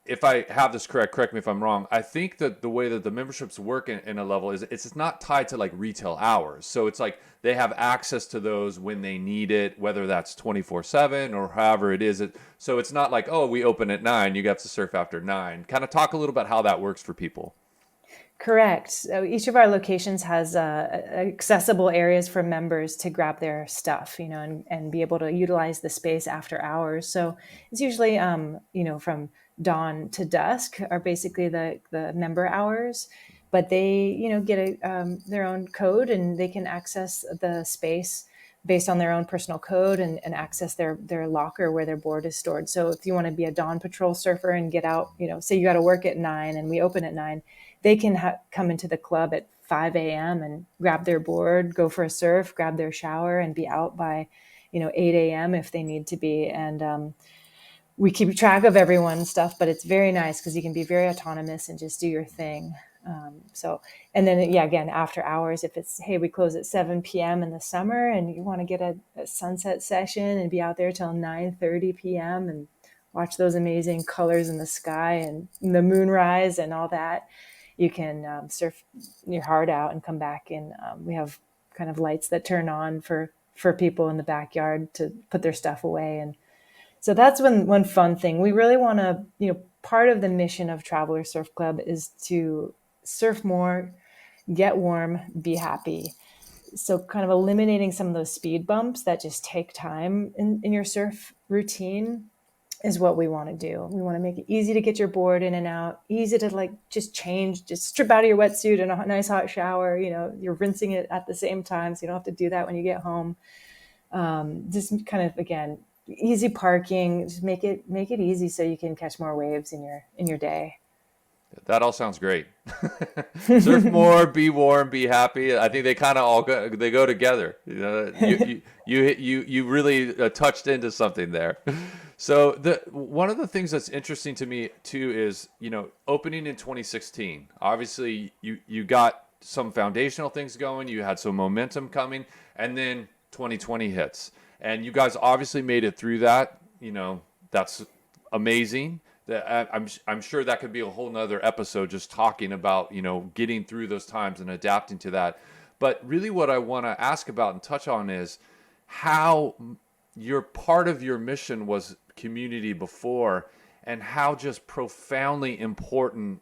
If I have this correct me if I'm wrong. I think that the way that the memberships work in a level is it's not tied to like retail hours. So it's like they have access to those when they need it, whether that's 24/7 or however it is. So it's not like, oh, we open at 9, you have to surf after 9. Kind of talk a little about how that works for people.
Correct. So each of our locations has accessible areas for members to grab their stuff, and be able to utilize the space after hours. So it's usually, from dawn to dusk are basically the member hours, but they, get their own code and they can access the space based on their own personal code and access their locker where their board is stored. So if you want to be a dawn patrol surfer and get out, say you got to work at 9 and we open at 9, they can come into the club at 5 a.m. and grab their board, go for a surf, grab their shower, and be out by, 8 a.m. if they need to be. And we keep track of everyone's stuff, but it's very nice because you can be very autonomous and just do your thing. And then, again, after hours, if it's, hey, we close at 7 p.m. in the summer and you want to get a sunset session and be out there till 9:30 p.m. and watch those amazing colors in the sky and the moonrise and all that, you can surf your heart out and come back. And we have kind of lights that turn on for people in the backyard to put their stuff away. And so that's one fun thing. We really want to, part of the mission of Traveler Surf Club is to surf more, get warm, be happy. So kind of eliminating some of those speed bumps that just take time in your surf routine is what we want to do. We want to make it easy to get your board in and out, easy to just change, just strip out of your wetsuit in a nice hot shower. You're rinsing it at the same time, so you don't have to do that when you get home. Just kind of, again, easy parking, just make it easy so you can catch more waves in your day.
That all sounds great. Surf more, be warm, be happy. I think they kind of all go together. You really touched into something there. So one of the things that's interesting to me too is, opening in 2016. Obviously, you got some foundational things going. You had some momentum coming, and then 2020 hits, and you guys obviously made it through that. That's amazing. I'm sure that could be a whole nother episode just talking about, getting through those times and adapting to that. But really what I want to ask about and touch on is how your part of your mission was community before, and how just profoundly important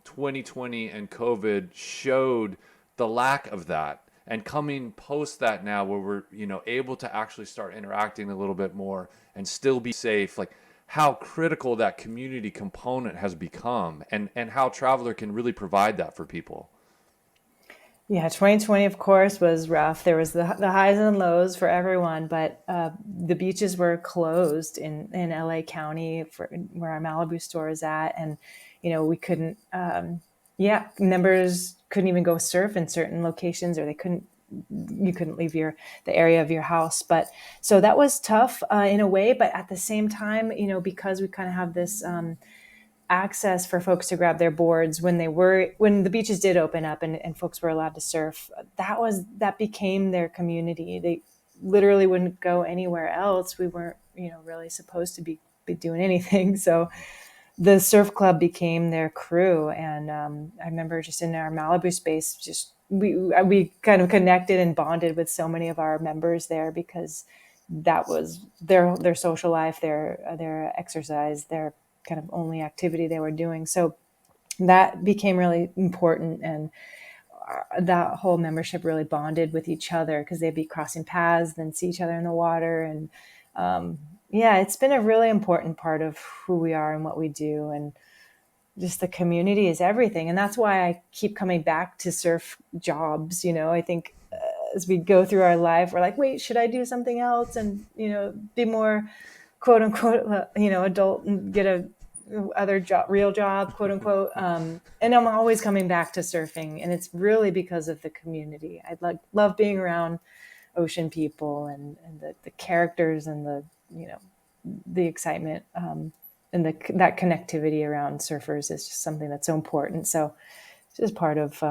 2020 and COVID showed the lack of that. And coming post that now where we're, able to actually start interacting a little bit more and still be safe, how critical that community component has become, and how Traveler can really provide that for people.
Yeah, 2020, of course, was rough. There was the highs and lows for everyone, but the beaches were closed in LA County where our Malibu store is at. And, we couldn't, members couldn't even go surf in certain locations, or you couldn't leave the area of your house. But so that was tough in a way, but at the same time, because we kind of have this access for folks to grab their boards when the beaches did open up and folks were allowed to surf, that became their community. They literally wouldn't go anywhere else. We weren't, really supposed to be doing anything. So the surf club became their crew. And I remember just in our Malibu space, just we kind of connected and bonded with so many of our members there, because that was their social life, their exercise, their kind of only activity they were doing. So that became really important, and that whole membership really bonded with each other, because they'd be crossing paths, then see each other in the water. And yeah, it's been a really important part of who we are and what we do. And just the community is everything. And that's why I keep coming back to surf jobs. I think as we go through our life, we're like, wait, should I do something else? And, be more quote unquote, adult and get a other job, real job, quote unquote. And I'm always coming back to surfing, and it's really because of the community. I love being around ocean people, and the characters, and the excitement, and that connectivity around surfers is just something that's so important. So it's just part of,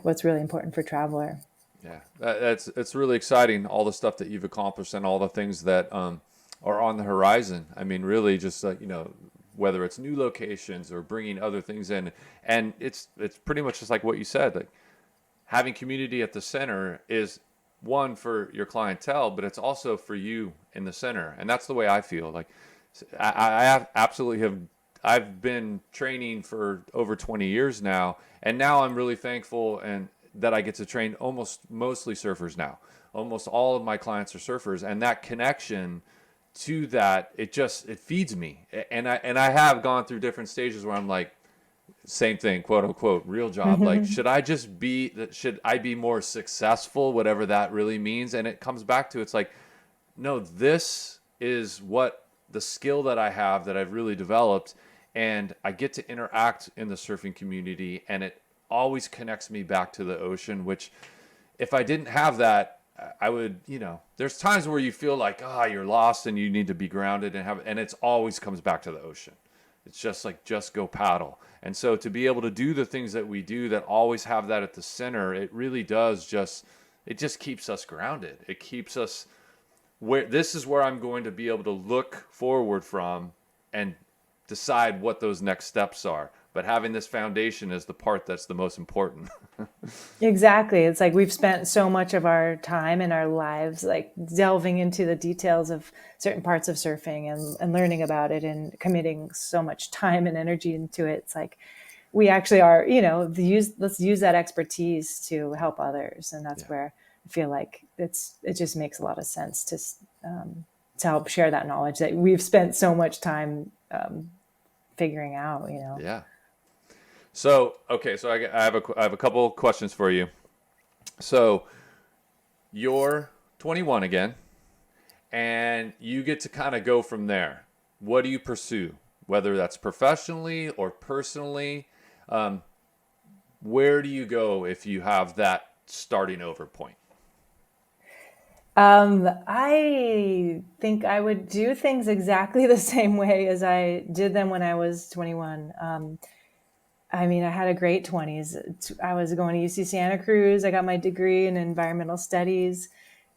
what's really important for Traveler.
Yeah, it's really exciting, all the stuff that you've accomplished and all the things that are on the horizon. I mean, really, just whether it's new locations or bringing other things in, and it's pretty much just like what you said. Like, having community at the center is one for your clientele, but it's also for you in the center, and that's the way I feel. Like, I absolutely have. I've been training for over 20 years now, and now I'm really thankful and that I get to train mostly surfers now. Almost all of my clients are surfers, and that connection to that, it feeds me. And I have gone through different stages where I'm like, same thing, quote unquote, real job. Like, should I be more successful, whatever that really means? And it comes back to, it's like, no, this is what the skill that I have, that I've really developed, and I get to interact in the surfing community, and it always connects me back to the ocean, which if I didn't have that, I would, there's times where you feel like, you're lost and you need to be grounded, and it's always comes back to the ocean. It's just like, just go paddle. And so to be able to do the things that we do that always have that at the center, it really does it just keeps us grounded. It keeps us this is where I'm going to be able to look forward from and decide what those next steps are. But having this foundation is the part that's the most important.
Exactly. It's like we've spent so much of our time in our lives like delving into the details of certain parts of surfing, and learning about it, and committing so much time and energy into it. It's like we actually are, let's use that expertise to help others. And that's where I feel like it just makes a lot of sense to help share that knowledge that we've spent so much time figuring out.
Yeah. So, okay, so I have a couple questions for you. So, you're 21 again, and you get to kind of go from there. What do you pursue? Whether that's professionally or personally, where do you go if you have that starting over point?
I think I would do things exactly the same way as I did them when I was 21. I mean, I had a great 20s. I was going to UC Santa Cruz. I got my degree in environmental studies.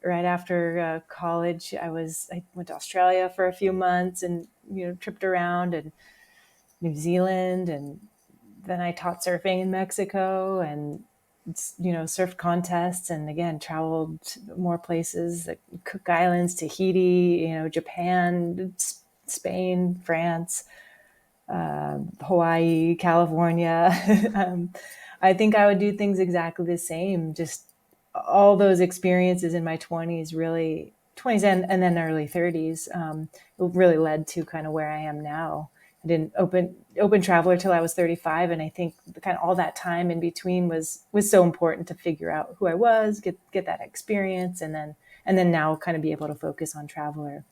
Right after college, I went to Australia for a few months, and tripped around, and New Zealand, and then I taught surfing in Mexico, and surf contests, and again traveled more places, like Cook Islands, Tahiti, Japan, Spain, France, Hawaii, California. I think I would do things exactly the same. Just all those experiences in my 20s, really 20s and then early 30s, really led to kind of where I am now. I didn't open Traveler till I was 35, and I think kind of all that time in between was so important to figure out who I was, get that experience, and then now kind of be able to focus on Traveler.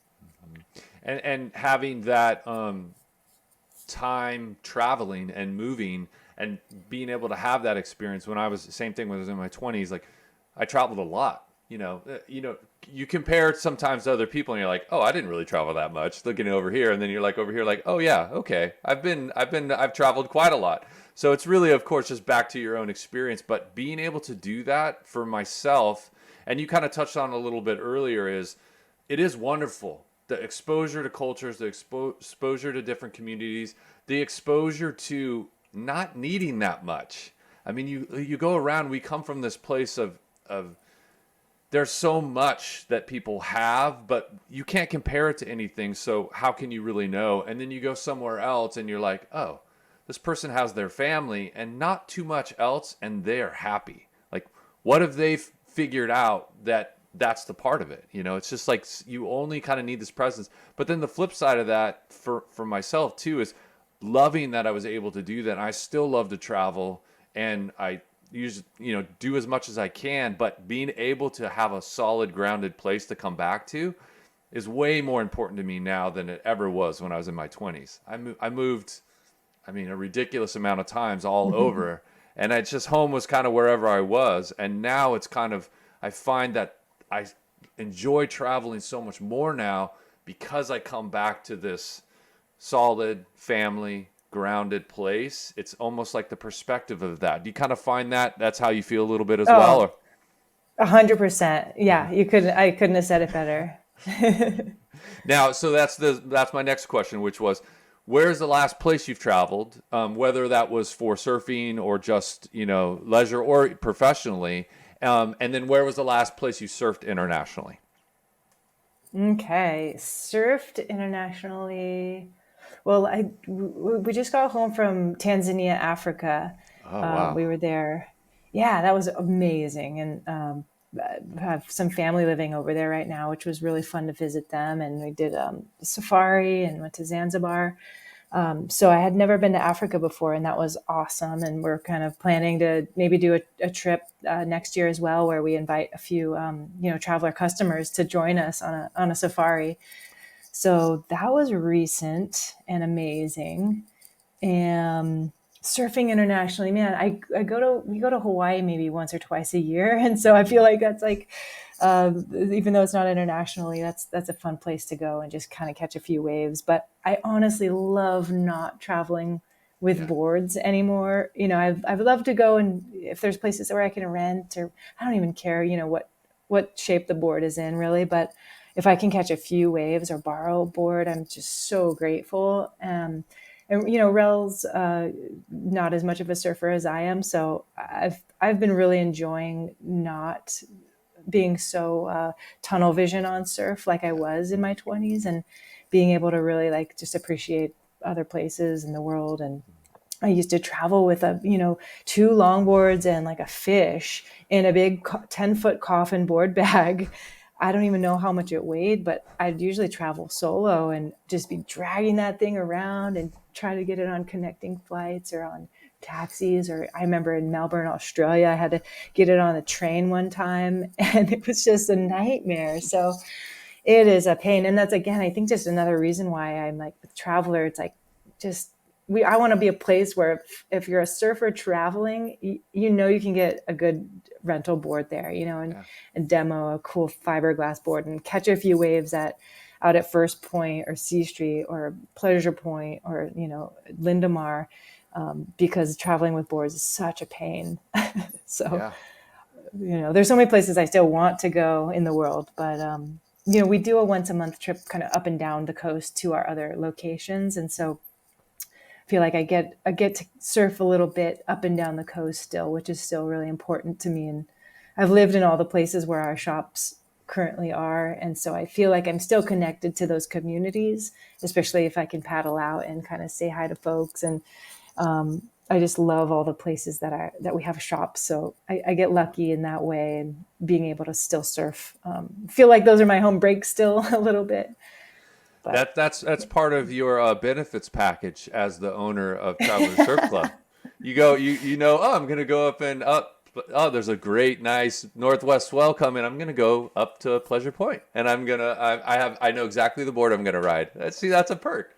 And having that time traveling and moving and being able to have that experience. When I was same thing when I was in my 20s, like I traveled a lot. You compare it sometimes to other people, and you're like, oh, I didn't really travel that much. Looking over here, and then you're like over here, like, oh yeah, okay, I've traveled quite a lot. So it's really, of course, just back to your own experience. But being able to do that for myself, and you kind of touched on a little bit earlier, it is wonderful. The exposure to cultures, the exposure to different communities, the exposure to not needing that much. I mean, you go around, we come from this place of there's so much that people have, but you can't compare it to anything. So how can you really know? And then you go somewhere else and you're like, oh, this person has their family and not too much else, and they're happy. Like, what have they figured out that's the part of it? You know, it's just like you only kind of need this presence. But then the flip side of that for myself too is loving that I was able to do that. I still love to travel, and I do as much as I can, but being able to have a solid grounded place to come back to is way more important to me now than it ever was when I was in my 20s. I moved, I mean, a ridiculous amount of times all over, and it's just home was kind of wherever I was. And now it's kind of, I find that I enjoy traveling so much more now because I come back to this solid family grounded place. It's almost like the perspective of that. Do you kind of find that that's how you feel a little bit as well? Or?
100%. Yeah, I couldn't have said it better.
Now, so that's my next question, which was, where's the last place you've traveled? Whether that was for surfing or just, leisure or professionally. And then where was the last place you surfed internationally?
Okay, surfed internationally. Well, we just got home from Tanzania, Africa.
Oh, wow.
We were there. Yeah, that was amazing. And I have some family living over there right now, which was really fun to visit them. And we did safari and went to Zanzibar. So I had never been to Africa before, and that was awesome. And we're kind of planning to maybe do a trip next year as well, where we invite a few, traveler customers to join us on a safari. So that was recent and amazing. And surfing internationally, man, we go to Hawaii maybe once or twice a year. And so I feel like that's like, even though it's not internationally, that's a fun place to go and just kind of catch a few waves. But I honestly love not traveling with boards anymore. I've loved to go, and if there's places where I can rent, or I don't even care, what shape the board is in really, but if I can catch a few waves or borrow a board, I'm just so grateful. And Rel's not as much of a surfer as I am, so I've been really enjoying not being so tunnel vision on surf like I was in my 20s, and being able to really like just appreciate other places in the world. And I used to travel with two longboards and like a fish in a big 10-foot coffin board bag. I don't even know how much it weighed, but I'd usually travel solo and just be dragging that thing around and try to get it on connecting flights or on taxis. Or I remember in Melbourne, Australia, I had to get it on a train one time, and it was just a nightmare. So it is a pain. And that's, again, I think just another reason why I'm like with Traveler, it's like I want to be a place where if you're a surfer traveling, you can get a good rental board there, and demo a cool fiberglass board and catch a few waves out at First Point or C Street or Pleasure Point or, Lindemar, because traveling with boards is such a pain. So, there's so many places I still want to go in the world, but, we do a once a month trip kind of up and down the coast to our other locations. And so I feel like I get to surf a little bit up and down the coast still, which is still really important to me. And I've lived in all the places where our shops currently are. And so I feel like I'm still connected to those communities, especially if I can paddle out and kind of say hi to folks. And I just love all the places that we have shops. So I get lucky in that way, and being able to still surf. Feel like those are my home breaks still a little bit.
But that's part of your benefits package as the owner of Traveler Surf Club. You go, I'm going to go up and up. There's a great, nice northwest swell coming. I'm going to go up to Pleasure Point, and I know exactly the board I'm going to ride. That's a perk.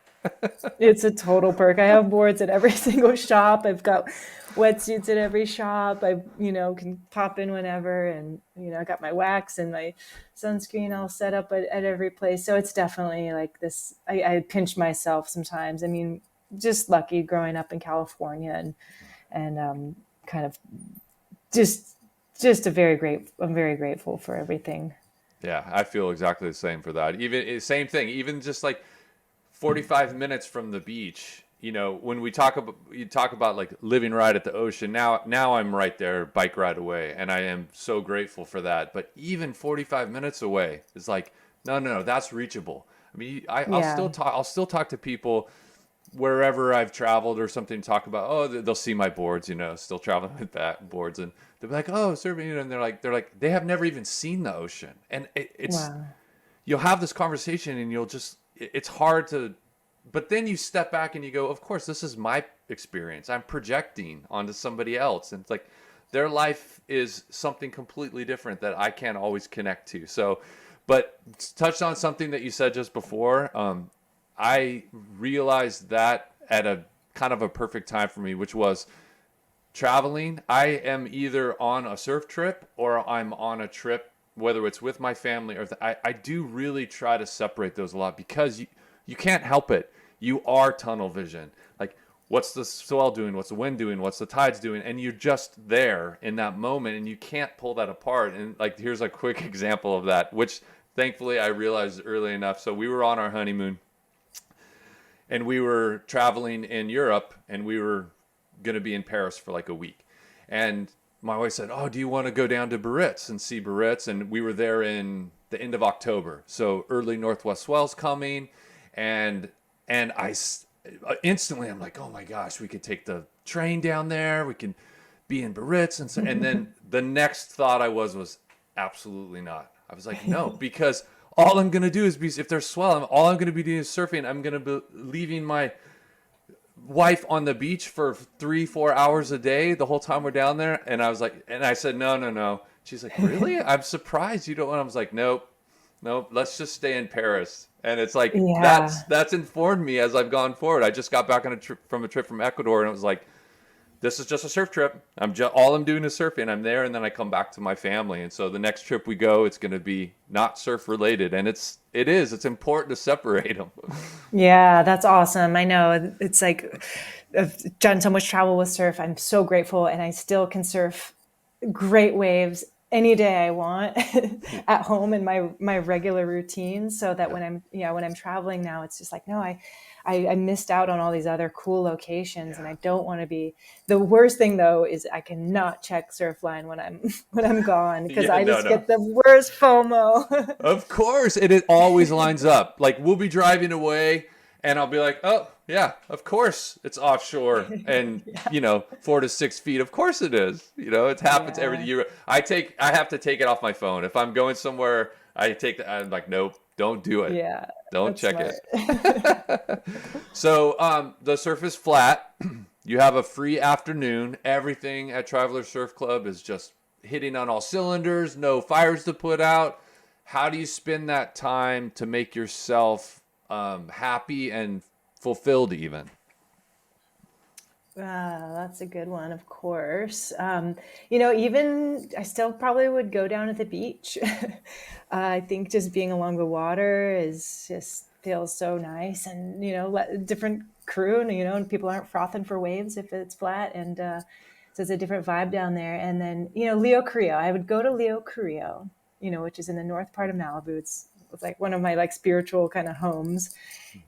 It's a total perk. I have boards at every single shop. I've got wetsuits at every shop. I, can pop in whenever. And, I got my wax and my sunscreen all set up at every place. So it's definitely like this. I pinch myself sometimes. I mean, just lucky growing up in California and kind of just I'm very grateful for everything.
Yeah, I feel exactly the same for that. Even same thing, even just like 45 minutes from the beach, when you talk about like living right at the ocean, now I'm right there, bike ride away, and I am so grateful for that. But even 45 minutes away is like, no, that's reachable. I mean,
Yeah.
I'll still talk to people wherever I've traveled or something, talk about, oh, they'll see my boards, still traveling with that boards, and they'll be like, oh, surfing, and they're like, they have never even seen the ocean, and it's
Wow.
you'll have this conversation, and it's hard to, but then you step back and you go, of course, this is my experience. I'm projecting onto somebody else, and it's like their life is something completely different that I can't always connect to. So, but touched on something that you said just before. I realized that at a kind of a perfect time for me, which was traveling. I am either on a surf trip or I'm on a trip, whether it's with my family or I do really try to separate those a lot, because you can't help it. You are tunnel vision. Like, what's the swell doing? What's the wind doing? What's the tides doing? And you're just there in that moment, and you can't pull that apart. And like, here's a quick example of that, which thankfully I realized early enough. So we were on our honeymoon, and we were traveling in Europe, and we were going to be in Paris for like a week. And my wife said, oh, do you want to go down to Biarritz and see Biarritz? And we were there in the end of October. So early northwest swells coming. And I instantly, I'm like, oh my gosh, we could take the train down there. We can be in Biarritz. And then the next thought was absolutely not. I was like, no, because all I'm going to do is if there's swell, all I'm going to be doing is surfing. I'm going to be leaving my wife on the beach for 3-4 hours a day the whole time we're down there. And I was like, and I said, no. She's like, really? I'm surprised you don't want. I was like, nope, let's just stay in Paris. And it's like,
Yeah.
that's informed me as I've gone forward. I just got back on a trip from Ecuador, and it was like, this is just a surf trip. All I'm doing is surfing. I'm there, and then I come back to my family. And so the next trip we go, it's going to be not surf related. And it's important to separate them.
Yeah, that's awesome. I know it's like I've done so much travel with surf. I'm so grateful, and I still can surf great waves any day I want at home in my regular routine. So that
Yeah.
when I'm traveling now, it's just like, no, I missed out on all these other cool locations, and
Yeah.
I don't want to be. The worst thing though is I cannot check Surfline when I'm when I'm gone, because
Yeah,
I just
no.
get the worst FOMO.
Of course, it always lines up. Like, we'll be driving away, and I'll be like, "Oh, yeah, of course it's offshore, and 4 to 6 feet. Of course it is. It happens every
Yeah,
year. I have to take it off my phone if I'm going somewhere. I'm like, nope, don't do it.
yeah,
Don't
that's
check
smart.
it. So the surf is flat. You have a free afternoon. Everything at Traveler Surf Club is just hitting on all cylinders. No fires to put out. How do you spend that time to make yourself happy and fulfilled even?
That's a good one, of course. Even I still probably would go down to the beach. I think just being along the water is just feels so nice, and different crew, and people aren't frothing for waves if it's flat, and so it's a different vibe down there. And then Leo Carrillo, I would go to Leo Carrillo, which is in the north part of Malibu. It's like one of my like spiritual kind of homes,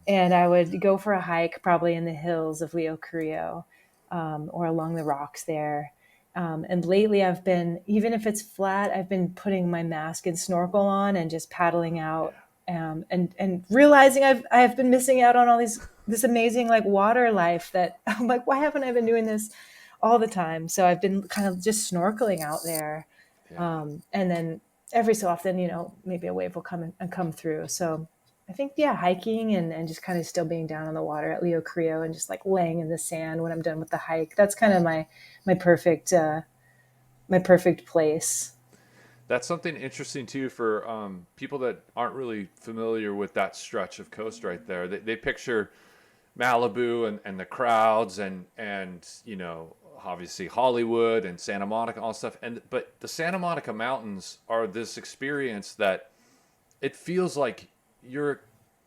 and I would go for a hike probably in the hills of Leo Carrillo, or along the rocks there. And lately I've been, even if it's flat, I've been putting my mask and snorkel on and just paddling
Yeah.
out, and realizing I've been missing out on all this amazing like water life that I'm like, why haven't I been doing this all the time? So I've been kind of just snorkeling out there.
Yeah.
And then every so often, maybe a wave will come through. So I think, yeah, hiking and just kind of still being down on the water at Leo Carrillo and just like laying in the sand when I'm done with the hike. That's kind of my perfect my perfect place.
That's something interesting too for people that aren't really familiar with that stretch of coast right there. They picture Malibu and the crowds and obviously Hollywood and Santa Monica, all stuff. But the Santa Monica Mountains are this experience that it feels like you're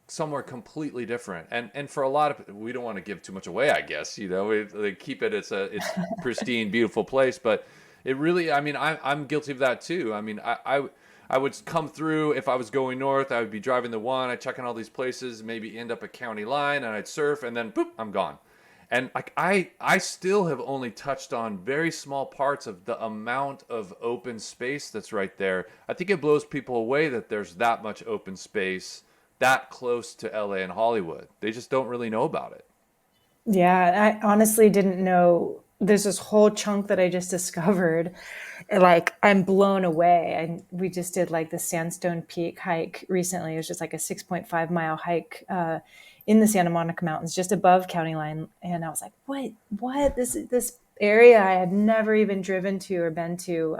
somewhere completely different. And for a lot of, we don't want to give too much away, I guess. They keep it. It's pristine, beautiful place, but it really. I mean, I'm guilty of that too. I mean, I would come through if I was going north. I would be driving the one. I'd check in all these places, maybe end up at county line, and I'd surf, and then boop, I'm gone. And like I still have only touched on very small parts of the amount of open space that's right there. I think it blows people away that there's that much open space that close to LA and Hollywood. They just don't really know about it.
Yeah, I honestly didn't know there's this whole chunk that I just discovered. Like, I'm blown away. And we just did like the Sandstone Peak hike recently. It was just like a 6.5 mile hike in the Santa Monica Mountains, just above County Line. And I was like, what? This area I had never even driven to or been to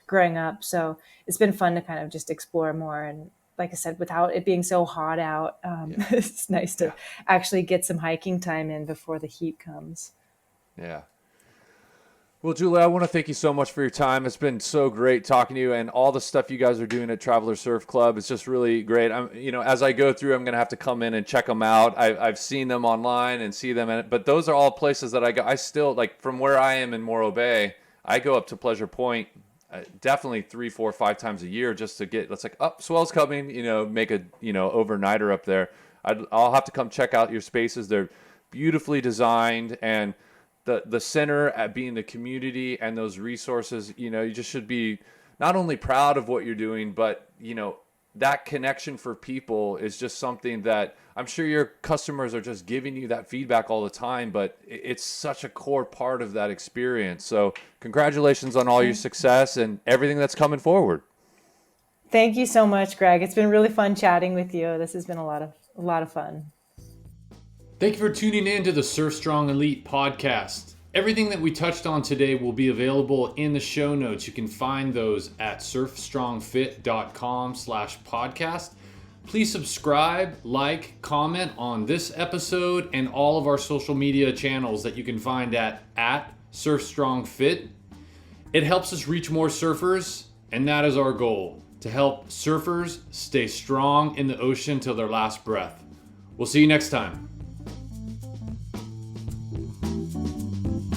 growing up. So it's been fun to kind of just explore more. And like I said, without it being so hot out,
Yeah.
it's nice to
Yeah.
actually get some hiking time in before the heat comes.
Yeah. Well, Julie, I want to thank you so much for your time. It's been so great talking to you, and all the stuff you guys are doing at Traveler Surf Club. It's just really great. As I go through, I'm going to have to come in and check them out. I've seen them online and see them, but those are all places that I go. I still, like, from where I am in Morro Bay, I go up to Pleasure Point definitely 3, 4, 5 times a year just to get. It's like, swell's coming. Make a overnighter up there. I'll have to come check out your spaces. They're beautifully designed, and the center at being the community and those resources, you just should be not only proud of what you're doing, but that connection for people is just something that I'm sure your customers are just giving you that feedback all the time, but it's such a core part of that experience. So congratulations on all your success and everything that's coming forward.
Thank you so much, Greg. It's been really fun chatting with you. This has been a lot of fun.
Thank you for tuning in to the Surf Strong Elite podcast. Everything that we touched on today will be available in the show notes. You can find those at surfstrongfit.com/podcast. Please subscribe, like, comment on this episode and all of our social media channels that you can find at surfstrongfit. It helps us reach more surfers, and that is our goal, to help surfers stay strong in the ocean till their last breath. We'll see you next time.